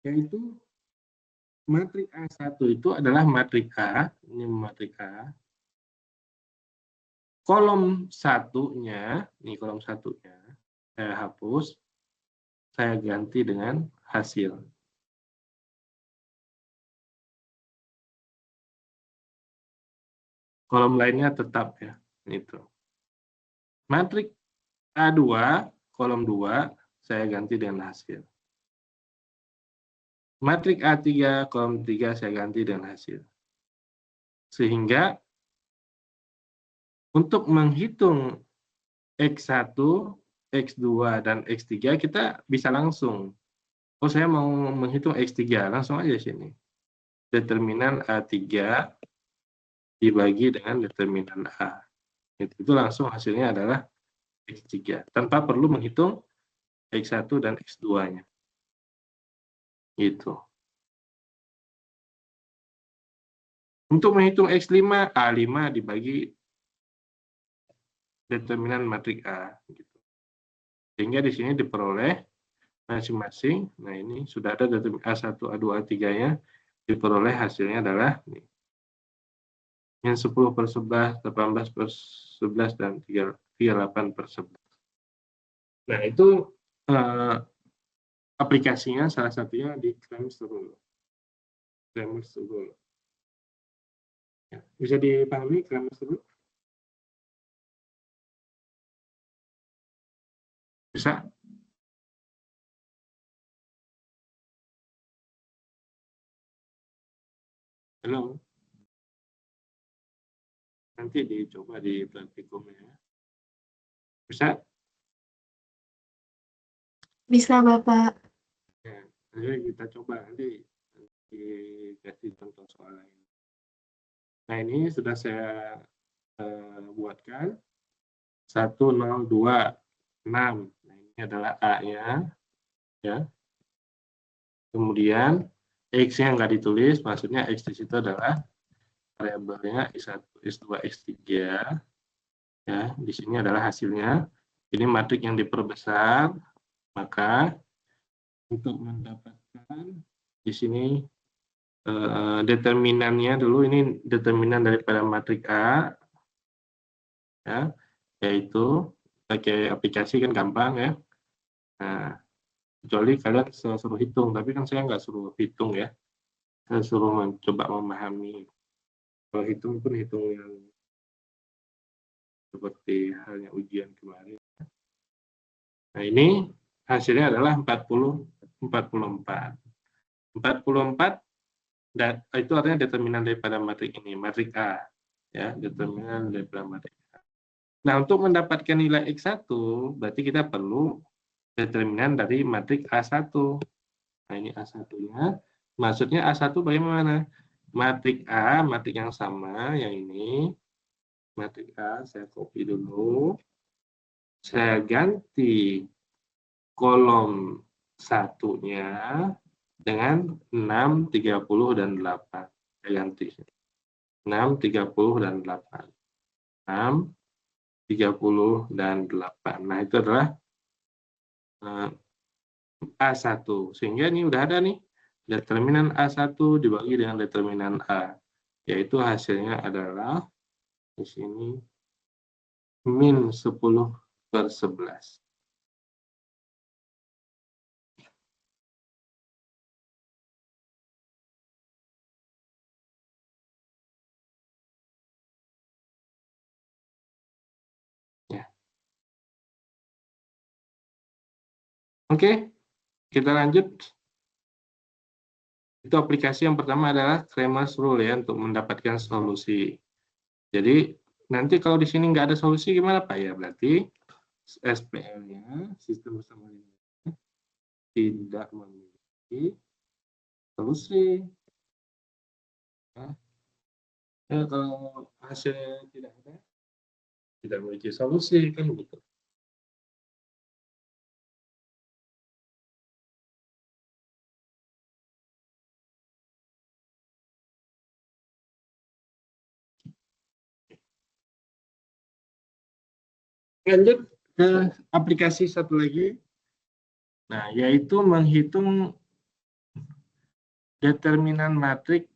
Yaitu matrik A1 itu adalah matrik A, ini matrik A. Kolom satunya, ini kolom satunya, saya hapus, saya ganti dengan hasil. Kolom lainnya tetap ya, itu. Matrik A2, kolom 2, saya ganti dengan hasil. Matrik A3, kolom 3, saya ganti dengan hasil. Sehingga untuk menghitung X1, X2, dan X3, kita bisa langsung. Oh, saya mau menghitung X3, langsung aja sini. Determinan A3 dibagi dengan determinan A. Itu langsung hasilnya adalah X3, tanpa perlu menghitung X1 dan X2-nya. Gitu. Untuk menghitung X5, A5 dibagi determinan matrik A. Gitu. Sehingga di sini diperoleh masing-masing. Nah, ini sudah ada determinan A1, A2, A3-nya. Diperoleh hasilnya adalah ini. Yang 10 per 11, 18 per 11, dan 38 per 11. Nah, itu aplikasinya salah satunya di Crames Rule. Crames Rule. Ya, bisa dipahami, Crames Rule? Bisa? Halo? Nanti dicoba di praktikum ya. Bisa? Bisa, Bapak. Ya, nanti kita coba nanti dikasih contoh soal lain. Nah, ini sudah saya buatkan 1026. Nah, ini adalah A-nya ya. Kemudian X-nya nggak ditulis, maksudnya X di situ adalah variabelnya X1, X2, X3 ya. Di sini adalah hasilnya. Ini matrik yang diperbesar, maka untuk mendapatkan di sini determinannya dulu, ini determinan daripada matrik A ya, yaitu pakai aplikasi kan gampang ya. Nah, kecuali kalian suruh hitung, tapi kan saya nggak suruh hitung ya, saya suruh mencoba memahami. Kalau hitung pun hitung yang seperti halnya ujian kemarin. Nah, ini hasilnya adalah 44. 44 dan itu artinya determinan daripada matrik ini, matrik A ya, determinan daripada matrik A. Nah, untuk mendapatkan nilai X1 berarti kita perlu determinan dari matrik A1. Nah, ini A1-nya. Maksudnya A1 bagaimana? Matrik A, matrik yang sama, yang ini. Matrik A, saya copy dulu. Saya ganti kolom satunya dengan 6, 30, dan 8. Saya ganti. 6, 30, dan 8. 6, 30, dan 8. Nah, itu adalah A1. Sehingga ini udah ada nih. Determinan A1 dibagi dengan determinan A. Yaitu hasilnya adalah di sini min 10/11. Ya. Oke, kita lanjut. Itu aplikasi yang pertama adalah Cramer's Rule ya, untuk mendapatkan solusi. Jadi nanti kalau di sini nggak ada solusi gimana Pak ya? Berarti SPL-nya, sistem bersama linear, tidak memiliki solusi. Ya, kalau hasilnya tidak memiliki solusi kan begitu. Lanjut ke aplikasi satu lagi. Nah, yaitu menghitung determinan matrik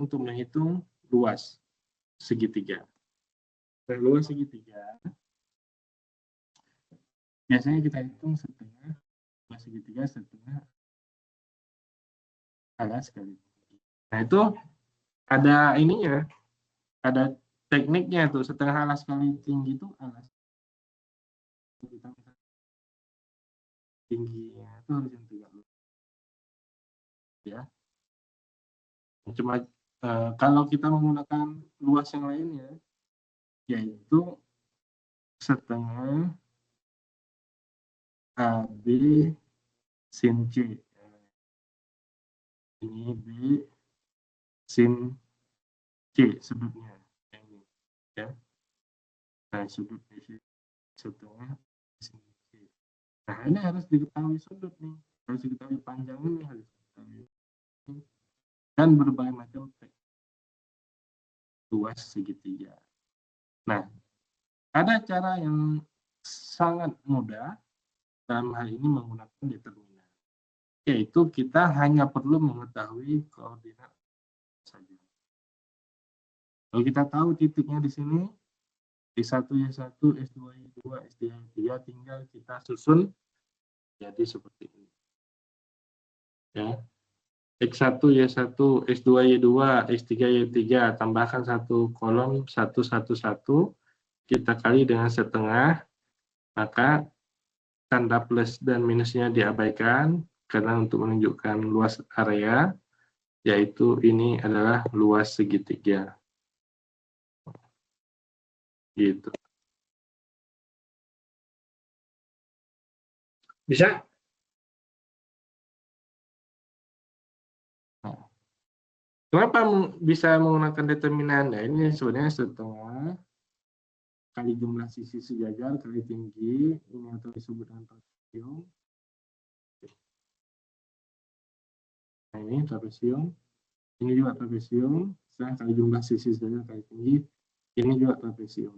untuk menghitung luas segitiga. Nah, luas segitiga biasanya kita hitung setengah, luas segitiga setengah alas kali. Nah, itu ada ininya, ada tekniknya tuh, setengah alas kali tinggi itu alas. Tingginya itu harus yang 30. Ya. Cuma kalau kita menggunakan luas yang lainnya, yaitu setengah AB sin C. Ini B sin C sudutnya. Ini, ya. Nah, sudut di sini setengah sin C. Nah, ini harus diketahui sudut nih. Harus diketahui panjang ini, harus diketahui. Dan berbagai macam luas segitiga. Nah, ada cara yang sangat mudah dalam hal ini menggunakan determinan, yaitu kita hanya perlu mengetahui koordinat saja. Kalau kita tahu titiknya di sini, S1 Y1, S2 Y2, S3 Y3, tinggal kita susun jadi seperti ini. Ya. X1 Y1, S2 Y2, S3 Y3, tambahkan satu kolom 1, 1, 1, kita kali dengan setengah, maka tanda plus dan minusnya diabaikan karena untuk menunjukkan luas area, yaitu ini adalah luas segitiga. Gitu. Bisa? Nah, kenapa bisa menggunakan determinan? Nah, ini sebenarnya setengah kali jumlah sisi sejajar kali tinggi, ini atau disebut dengan trapesium. Nah, ini trapesium. Ini juga trapesium, setengah kali jumlah sisi sejajar kali tinggi. Ini juga trapesium.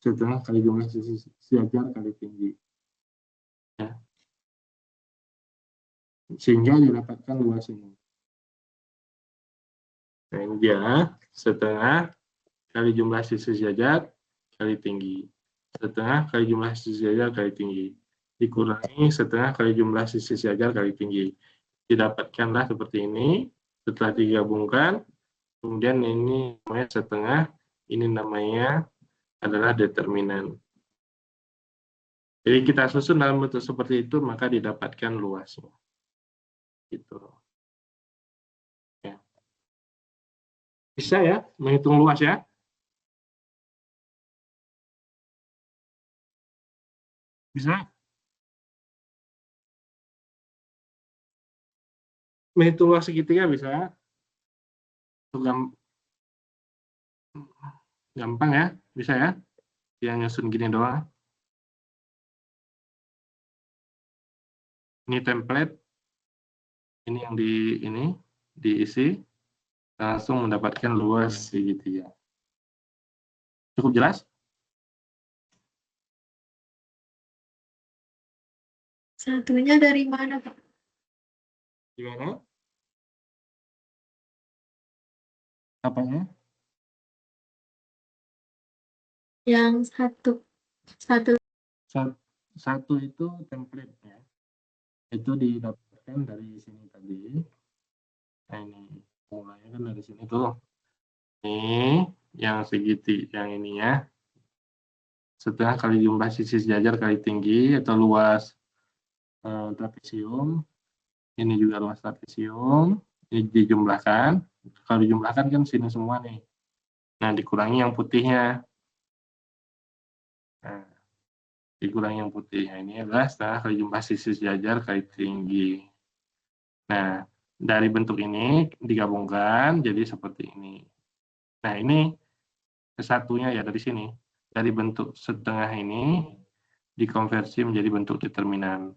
Setengah kali jumlah sisi sejajar kali tinggi. Ya. Sehingga didapatkan luas ini. Nah, ini dia setengah kali jumlah sisi sejajar kali tinggi. Setengah kali jumlah sisi sejajar kali tinggi. Dikurangi setengah kali jumlah sisi sejajar kali tinggi. Didapatkanlah seperti ini. Setelah digabungkan, kemudian ini namanya setengah, ini namanya adalah determinan. Jadi kita susun dalam bentuk seperti itu, maka didapatkan luasnya. Gitu. Ya. Bisa ya, menghitung luas ya. Bisa. Menghitung luas segitiga bisa. Gampang ya, bisa ya. Yang nyusun gini doang. Ini template. Ini yang diisi. Langsung mendapatkan luas segitiga. Cukup jelas? Satunya dari mana, Pak? Gimana? Apanya? Yang satu. Satu itu template-nya. Itu didapatkan dari sini tadi. Nah, ini mulainya kan dari sini tuh. Ini yang segitiga, yang ini ya. Setengah kali jumlah sisi sejajar kali tinggi atau luas trapesium. Ini juga luas trapesium. Ini dijumlahkan. Kalau dijumlahkan kan sini semua nih. Nah, dikurangi yang putihnya. Nah, dikurangi yang putih. Nah, ini adalah setengah kali jumlah sisi sejajar kali tinggi. Nah, dari bentuk ini digabungkan jadi seperti ini. Nah, ini kesatunya ya dari sini. Dari bentuk setengah ini dikonversi menjadi bentuk determinan.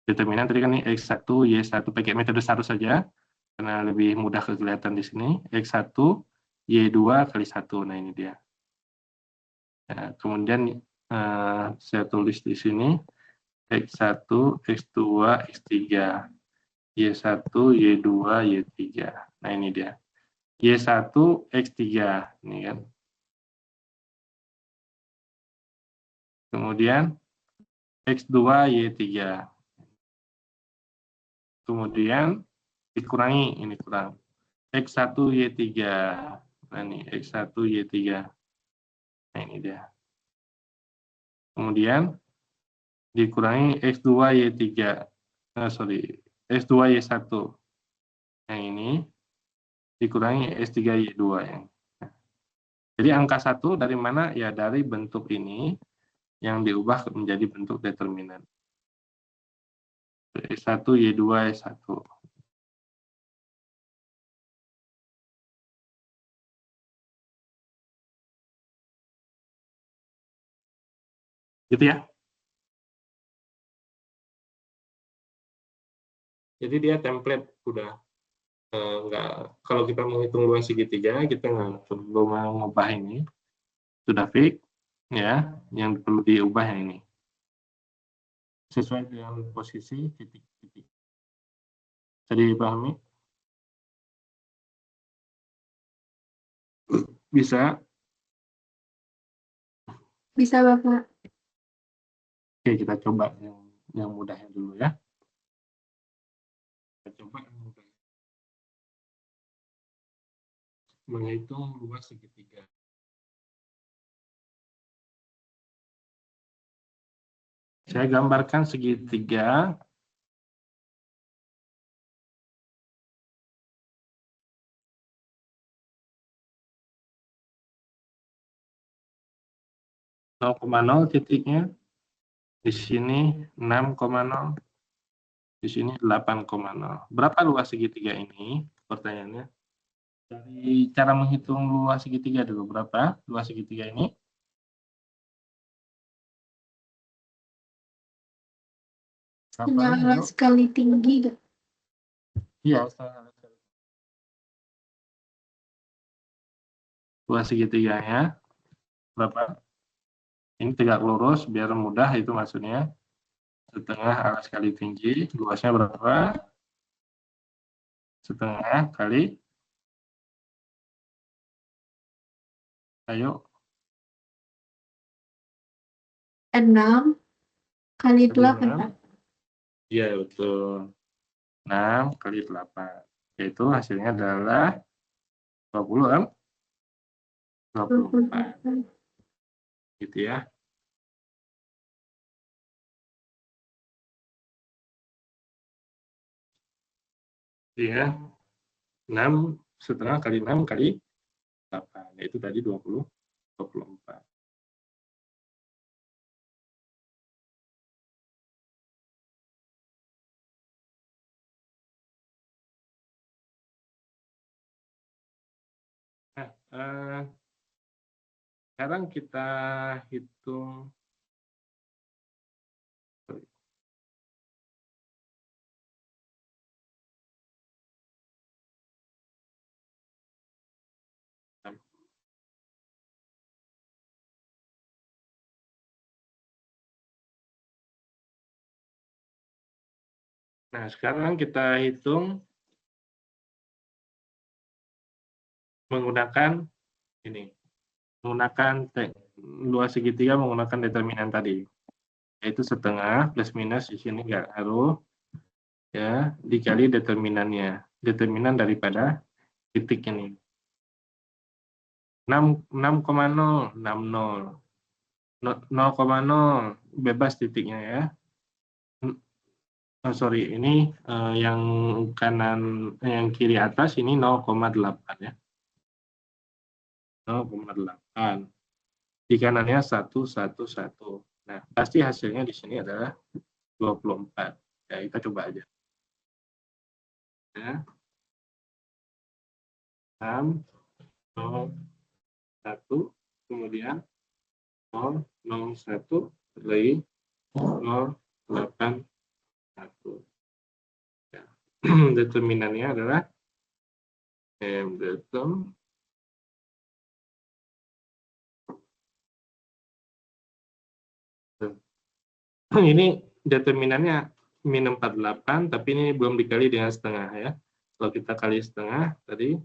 Determinan tadi kan ini X1, Y1, pakai metode satu saja, karena lebih mudah kelihatan di sini. X1, Y2 kali 1. Nah, ini dia. Nah, kemudian saya tulis di sini X1, X2, X3. Y1, Y2, Y3. Nah, ini dia. Y1, X3. Ini kan. Kemudian X2, Y3. Kemudian dikurangi, ini kurang. X1, Y3. Nah, ini X1, Y3. Nah, ini dia. Kemudian dikurangi X2, Y3. Sorry, X2, Y1. Yang ini dikurangi S3, Y2. Jadi angka 1 dari mana? Ya dari bentuk ini yang diubah menjadi bentuk determinan. S1, Y2, S1. Gitu ya. Jadi dia template udah nggak, kalau kita menghitung luas segitiga kita nggak perlu mengubah ini, sudah fix ya. Yang perlu diubah yang ini sesuai dengan posisi titik-titik. Jadi dipahami? Bisa. Bisa, Bapak. Oke, kita coba yang mudahnya dulu ya. Kita coba yang mudah. Menghitung luas segitiga. Saya gambarkan segitiga. (0,0) titiknya. Di sini 6,0. Di sini 8,0. Berapa luas segitiga ini? Pertanyaannya. Dari cara menghitung luas segitiga dulu. Berapa luas segitiga ini? Setengah sekali tinggi. Iya, setengah sekali. Luas segitiganya berapa? Ini tegak lurus biar mudah, itu maksudnya. Setengah alas kali tinggi. Luasnya berapa? Setengah kali. Ayo. 6 kali 8. Iya, betul. 6 kali 8. Yaitu hasilnya adalah 20 kan? 24. Gitu ya. Iya. 6,5 kali 6 kali 8. Yaitu tadi 24. Nah, sekarang kita hitung. Nah, sekarang kita hitung menggunakan ini. Menggunakan luas segitiga menggunakan determinan tadi. Yaitu setengah plus minus di sini nggak ngaruh. Ya, dikali determinannya. Determinan daripada titik ini. 6,0, 60. 0,0 bebas titiknya ya. Oh, sorry, ini yang kanan, yang kiri atas ini 0,8 ya. 0,8. Di kanannya 111. Nah, pasti hasilnya di sini adalah 24. Ya, kita coba aja. Ya. 6, 0, 1, kemudian 0, 0, 1, lagi 0, 8, 1. Ya. Determinannya adalah determ. Ini determinannya min 48, tapi ini belum dikali dengan setengah ya. Kalau kita kali setengah tadi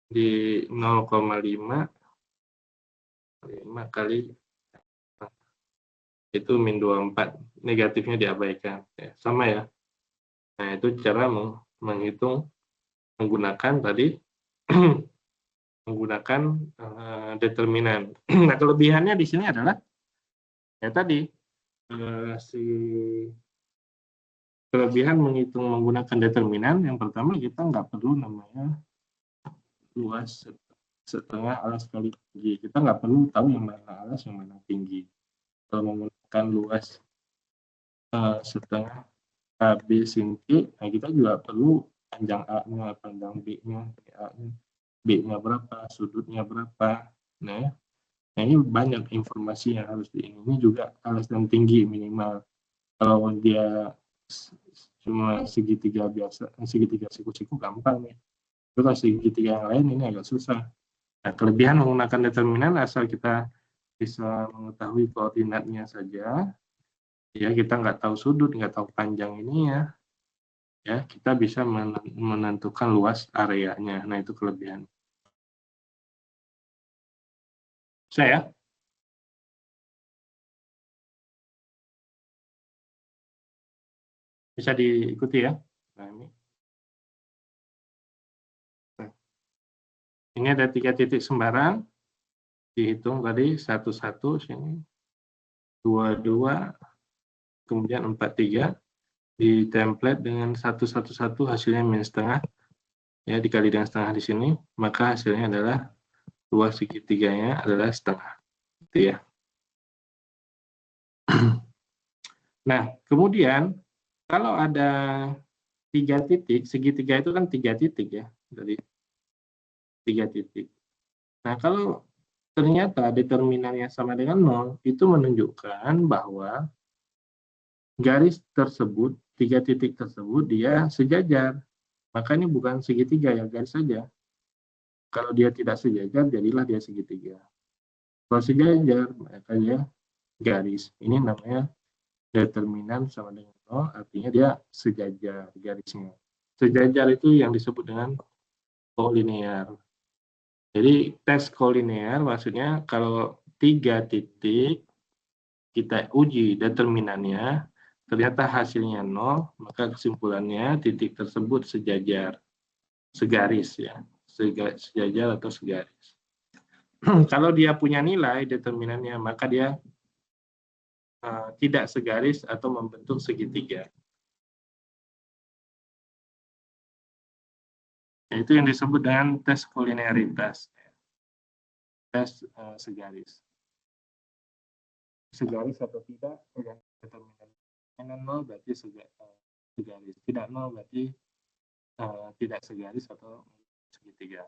di 0,5 kali itu min 24, negatifnya diabaikan. Ya, sama ya. Nah, itu cara menghitung menggunakan tadi menggunakan determinan. Nah, kelebihannya di sini adalah ya tadi kelebihan menghitung menggunakan determinan. Yang pertama, kita nggak perlu namanya luas setengah alas kali tinggi. Kita nggak perlu tahu yang mana alas, yang mana tinggi. Kalau menggunakan luas setengah AB sin T, nah kita juga perlu panjang A-nya, panjang B-nya, B-nya berapa, sudutnya berapa. Nah, ini banyak informasi yang harus ini juga alas dan tinggi minimal. Kalau dia cuma segitiga biasa, segitiga siku-siku gampang ya. Kalau segitiga yang lain ini agak susah. Nah, kelebihan menggunakan determinan asal kita bisa mengetahui koordinatnya saja, ya kita nggak tahu sudut, nggak tahu panjang ini ya kita bisa menentukan luas areanya. Nah, itu kelebihan. Saya bisa diikuti ya. Nah, ini ada 3 titik sembarang, dihitung tadi 1, 1 sini, 2, 2, kemudian 43, di template dengan 111 hasilnya min setengah, ya dikali dengan setengah di sini, maka hasilnya adalah luas segitiganya adalah setengah, gitu ya. Nah, kemudian kalau ada 3 titik, segitiga itu kan 3 titik ya, dari 3 titik. Nah, kalau ternyata determinannya sama dengan 0, itu menunjukkan bahwa garis tersebut, 3 titik tersebut dia sejajar. Maka ini bukan segitiga ya, garis saja. Kalau dia tidak sejajar, jadilah dia segitiga. Kalau sejajar, maka dia garis. Ini namanya determinan sama dengan 0, artinya dia sejajar garisnya. Sejajar itu yang disebut dengan kolinear. Jadi tes kolinear maksudnya kalau 3 titik kita uji determinannya, ternyata hasilnya 0, maka kesimpulannya titik tersebut sejajar, segaris ya, sejajar atau segaris. Kalau dia punya nilai determinannya, maka dia tidak segaris atau membentuk segitiga. Itu yang disebut dengan tes kolinearitas, tes segaris. Segaris atau tidak, determinan 0 berarti segaris, tidak 0 berarti tidak segaris atau segitiga.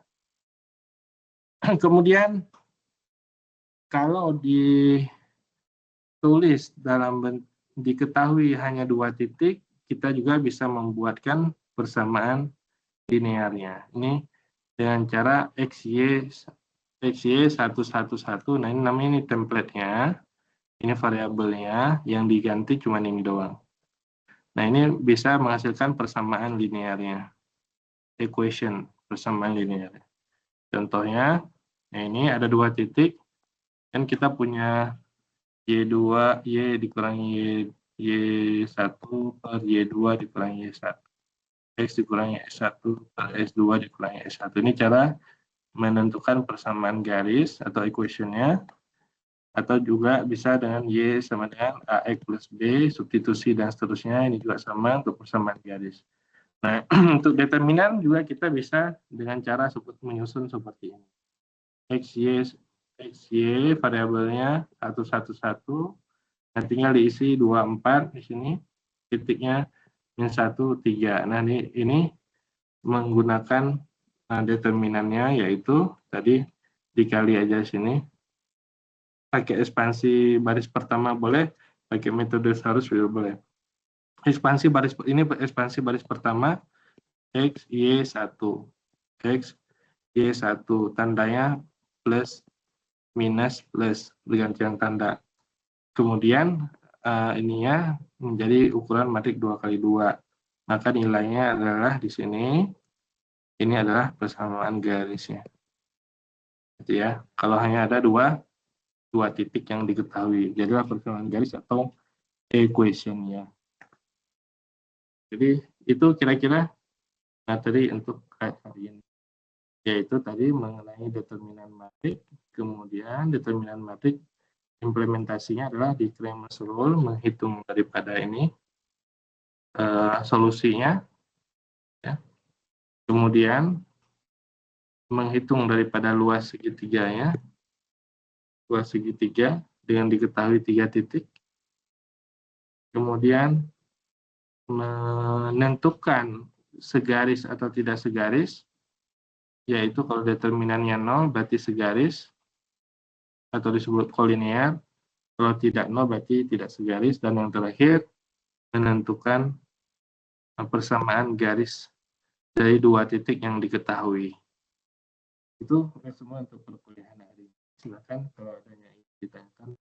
Kemudian kalau ditulis diketahui hanya 2 titik, kita juga bisa membuatkan persamaan linearnya. Ini dengan cara XY 111. Nah, ini namanya ini template-nya. Ini variabelnya, yang diganti cuma ini doang. Nah, ini bisa menghasilkan persamaan linearnya. Equation, persamaan linear. Contohnya, nah ini ada 2 titik, kan kita punya Y2, Y dikurangi Y1 per Y2 dikurangi Y1. X dikurangi S1 per S2 dikurangi S1. Ini cara menentukan persamaan garis atau equation-nya, atau juga bisa dengan Y sama dengan AX plus B, substitusi dan seterusnya, ini juga sama untuk persamaan garis. Nah, untuk determinan juga kita bisa dengan cara menyusun seperti ini. XY variabelnya 111, nah tinggal diisi 24 di sini, titiknya min 1, 3. Nah, ini menggunakan determinannya, yaitu tadi dikali aja sini, pakai ekspansi baris pertama boleh, pakai metode Saurus juga boleh. Ekspansi baris pertama X, Y1. X, Y1, tandanya plus, minus, plus, bergantian tanda. Kemudian ininya menjadi ukuran matrik 2x2. Maka nilainya adalah di sini, ini adalah persamaan garisnya. Gitu ya. Kalau hanya ada dua titik yang diketahui, jadilah persamaan garis atau equation-nya. Jadi itu kira-kira materi untuk hari ini, yaitu tadi mengenai determinan matrik. Kemudian determinan matrik implementasinya adalah di Cramer's Rule, menghitung daripada ini solusinya, ya. Kemudian menghitung daripada luas segitiganya, luas segitiga dengan diketahui 3 titik. Kemudian menentukan segaris atau tidak segaris, yaitu kalau determinannya 0 berarti segaris atau disebut kolinear, kalau tidak 0 berarti tidak segaris, dan yang terakhir menentukan persamaan garis dari 2 titik yang diketahui. Itu semua untuk perkuliahan hari ini. Silakan kalau ada yang ditanyakan.